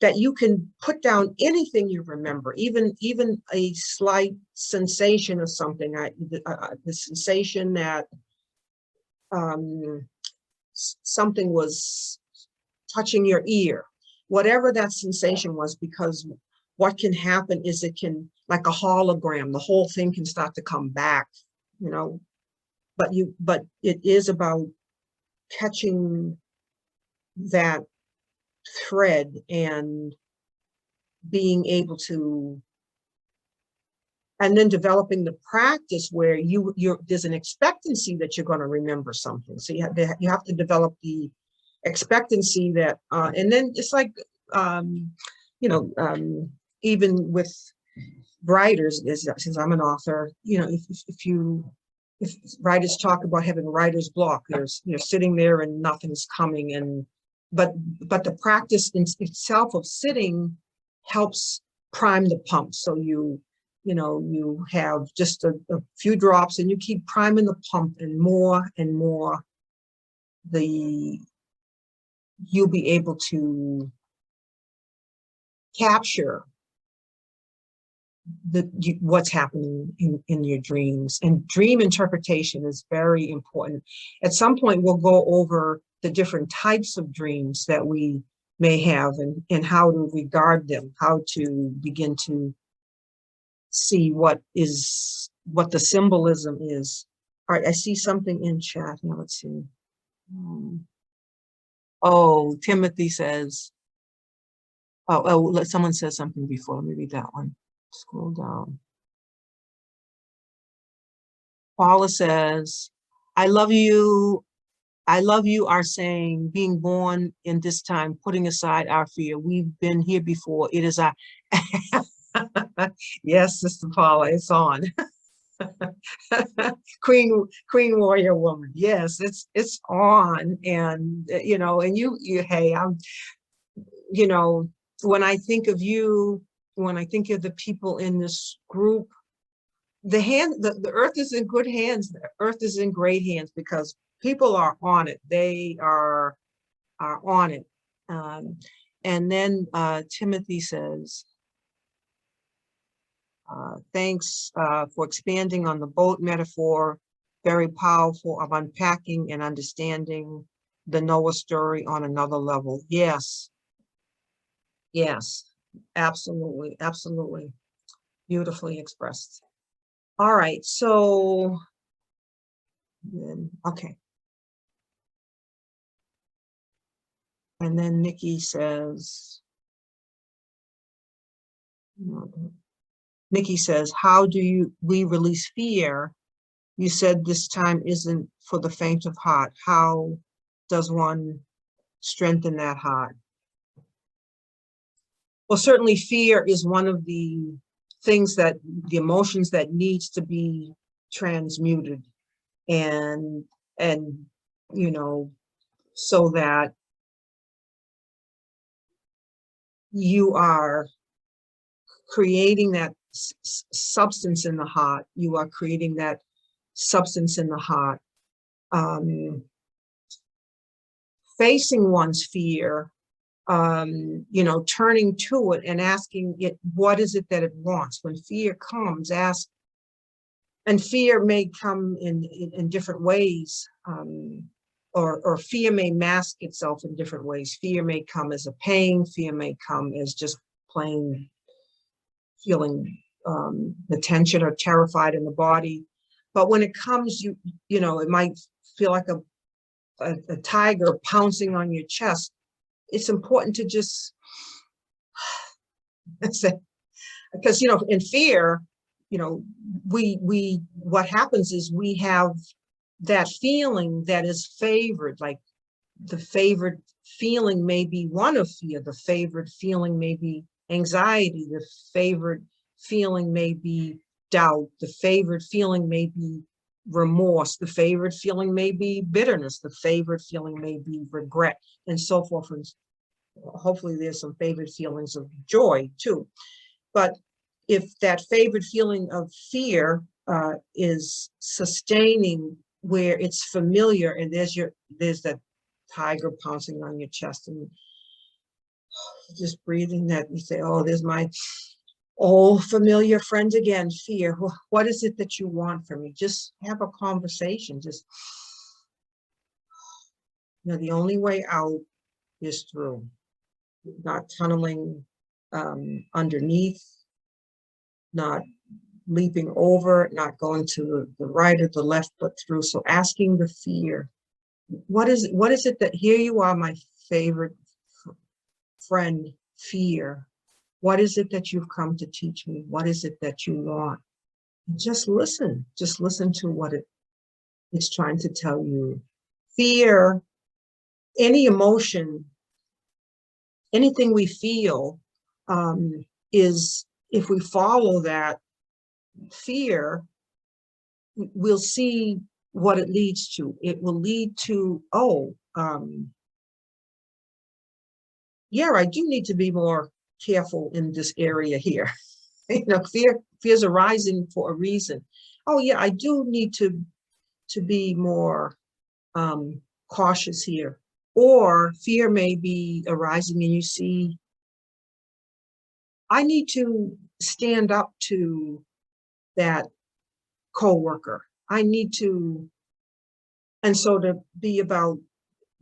that you can put down anything you remember, even a slight sensation of something. The sensation that something was touching your ear, whatever that sensation was, because what can happen is it can, like a hologram, the whole thing can start to come back, you know. But it is about catching that thread and being able to, and then developing the practice where there's an expectancy that you're going to remember something. So you have to develop the expectancy that, and then it's like, you know, even with writers, since I'm an author, you know, if writers talk about having writer's block, there's, you know, sitting there and nothing's coming, and but the practice in itself of sitting helps prime the pump. So you have just a few drops, and you keep priming the pump, and more, you'll be able to capture what's happening in your dreams. And dream interpretation is very important. At some point, we'll go over the different types of dreams that we may have, and how to regard them, how to begin to see what the symbolism is. All right, I see something in chat. Now let's see. Oh, Timothy says, someone says something before. Let me read that one. Scroll down. Paula says, I love you are saying, being born in this time, putting aside our fear. We've been here before. It is our yes, Sister Paula, it's on. Queen warrior woman. Yes, it's on. And you know, and you hey, I'm, you know, when I think of you, when I think of the people in this group, the earth is in good hands. The earth is in great hands, because people are on it. They are on it. And then Timothy says, thanks for expanding on the boat metaphor. Very powerful, of unpacking and understanding the Noah story on another level. Yes. Yes, absolutely, absolutely. Beautifully expressed. All right, so, okay. And then Nikki says, how do we release fear? You said this time isn't for the faint of heart. How does one strengthen that heart? Well, certainly fear is one of the things that, the emotions that needs to be transmuted, and you know, so that you are creating that substance in the heart. You are creating that substance in the heart. Facing one's fear, you know, turning to it and asking it, what is it that it wants? When fear comes, ask, and fear may come in different ways, or fear may mask itself in different ways. Fear may come as a pain, fear may come as just plain feeling the tension or terrified in the body. But when it comes, you know, it might feel like a tiger pouncing on your chest. It's important to just, because, you know, in fear, you know, what happens is we have that feeling that is favored, like the favored feeling may be one of fear, the favored feeling may be anxiety, the favored feeling may be doubt, the favored feeling may be remorse, the favored feeling may be bitterness, the favored feeling may be regret, and so forth. And hopefully there's some favored feelings of joy too. But if that favored feeling of fear is sustaining where it's familiar, and there's that tiger pouncing on your chest, and just breathing that, you say, oh, there's my old familiar friend again, fear. What is it that you want from me? Just have a conversation. Just, the only way out is through, not tunneling underneath, not leaping over, not going to the right or the left, but through. So asking the fear, what is it that, here you are, my favorite friend, fear. What is it that you've come to teach me? What is it that you want? Just listen to what it's trying to tell you. Fear, any emotion, anything we feel, is, if we follow that fear, we'll see what it leads to. It will lead to, yeah, I do need to be more careful in this area here. Fear's arising for a reason. Oh yeah, I do need to be more cautious here. Or fear may be arising and you see, I need to stand up to that coworker. I need to, and so to be about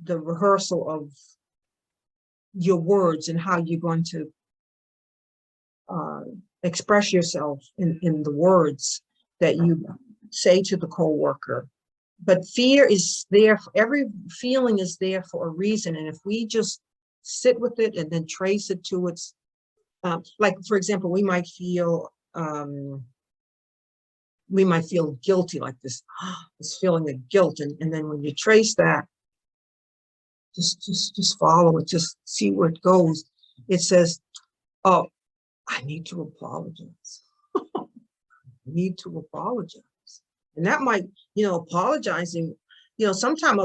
the rehearsal of your words and how you're going to express yourself in the words that you say to the coworker. But fear is there, every feeling is there for a reason. And if we just sit with it and then trace it to its, like, for example, we might feel guilty, like this feeling of guilt. And then when you trace that, just follow it, just see where it goes. It says, oh, I need to apologize. I need to apologize. And that might, apologizing, sometimes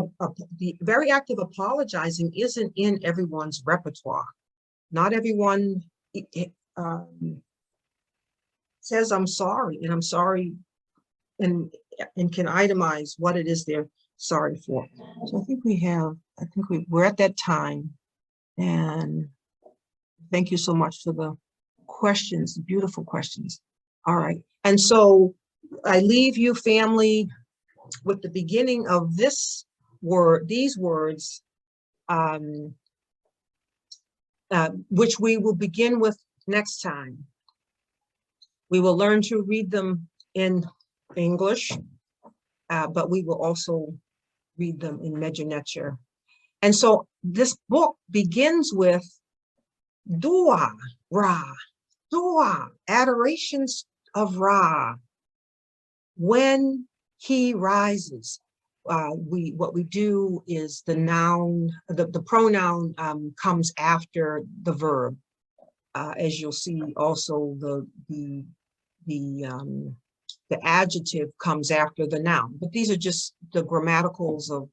the very act of apologizing isn't in everyone's repertoire. Not everyone says, I'm sorry, and I'm sorry, and can itemize what it is they're sorry for. So I think we're at that time. And thank you so much for the questions, beautiful questions. All right. And so I leave you, family, with the beginning of these words, which we will begin with next time. We will learn to read them in English, but we will also read them in Međunačje. And so this book begins with dua, Ra, dua, adorations of Ra. When he rises, what we do is the noun, the pronoun comes after the verb, as you'll see. Also, the adjective comes after the noun. But these are just the grammaticals of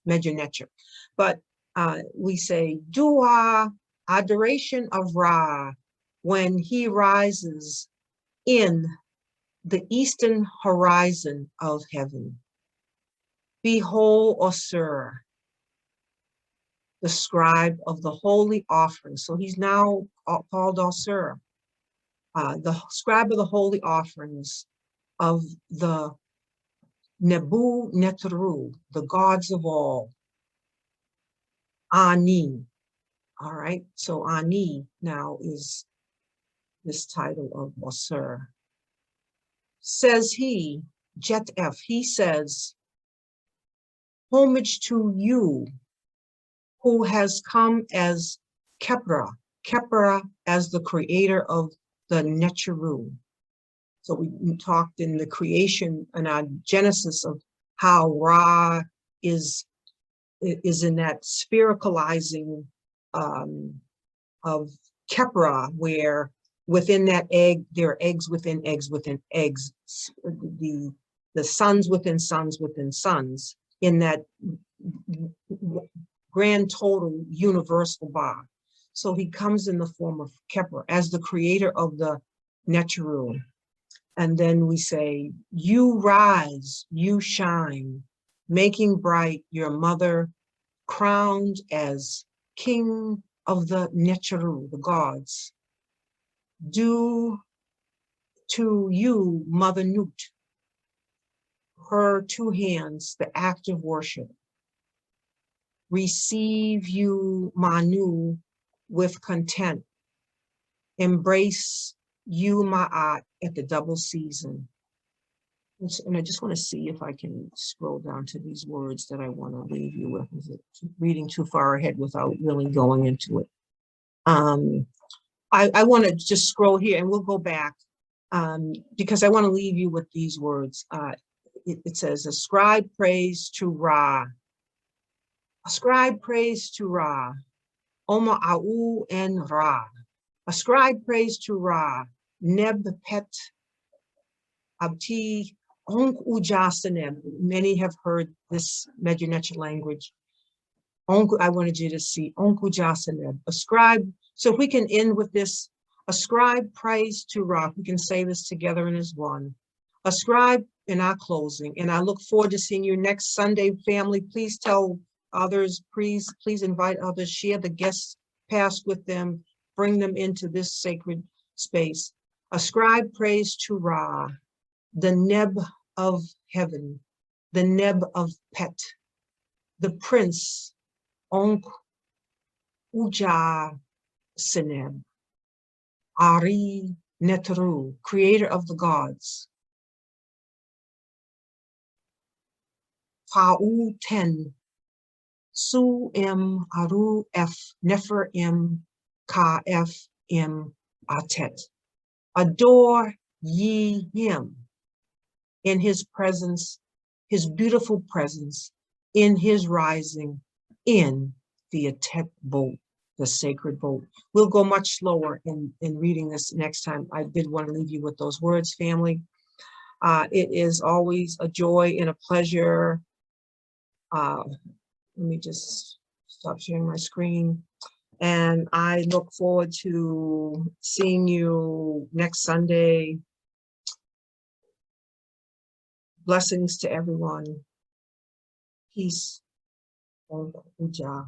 Međunačje. But we say dua, adoration of Ra, when he rises in the eastern horizon of heaven. Behold, Osir, the scribe of the holy offering. So he's now called Osir, the scribe of the holy offerings of the Nebu Netru, the gods of all. Ani. All right, so Ani now is this title of Osir. Says he, Jet F, he says, homage to you, who has come as Kepra as the creator of the Netru. So we talked in the creation and our Genesis of how Ra is in that spiritualizing of Kepra, where within that egg, there are eggs within eggs within eggs, the sons within sons within sons, in that grand total universal Ba. So he comes in the form of Kepra as the creator of the Netru. And then we say, you rise, you shine, making bright your mother, crowned as king of the Necharu, the gods. Do to you, Mother Nut, her two hands, the act of worship. Receive you, Manu, with content. Embrace you, Ma'at, at the double season. And I just want to see if I can scroll down to these words that I want to leave you with. Is it reading too far ahead without really going into it? I want to just scroll here and we'll go back because I want to leave you with these words. It says, ascribe praise to Ra. Ascribe praise to Ra. Oma Au and Ra. Ascribe praise to Ra. Neb Pet Abti Onk Ujasaneb. Many have heard this Medunetic language. Onk, I wanted you to see Onk Ujasaneb. Ascribe. So if we can end with this, ascribe praise to Ra. We can say this together and as one. Ascribe in our closing. And I look forward to seeing you next Sunday, family. Please tell others, please invite others, share the guest pass with them, bring them into this sacred space. Ascribe praise to Ra, the Neb of heaven, the Neb of Pet, the Prince, Onk Uja Seneb, Ari Netru, creator of the gods, Pa'u Ten, Su M Aru F Nefer M Ka F M Atet. Adore ye him in his presence, his beautiful presence, in his rising, in the Atet boat, the sacred boat. We'll go much slower in reading this next time. I did want to leave you with those words, family. It is always a joy and a pleasure. Let me just stop sharing my screen. And I look forward to seeing you next Sunday. Blessings to everyone. Peace. Om Uja.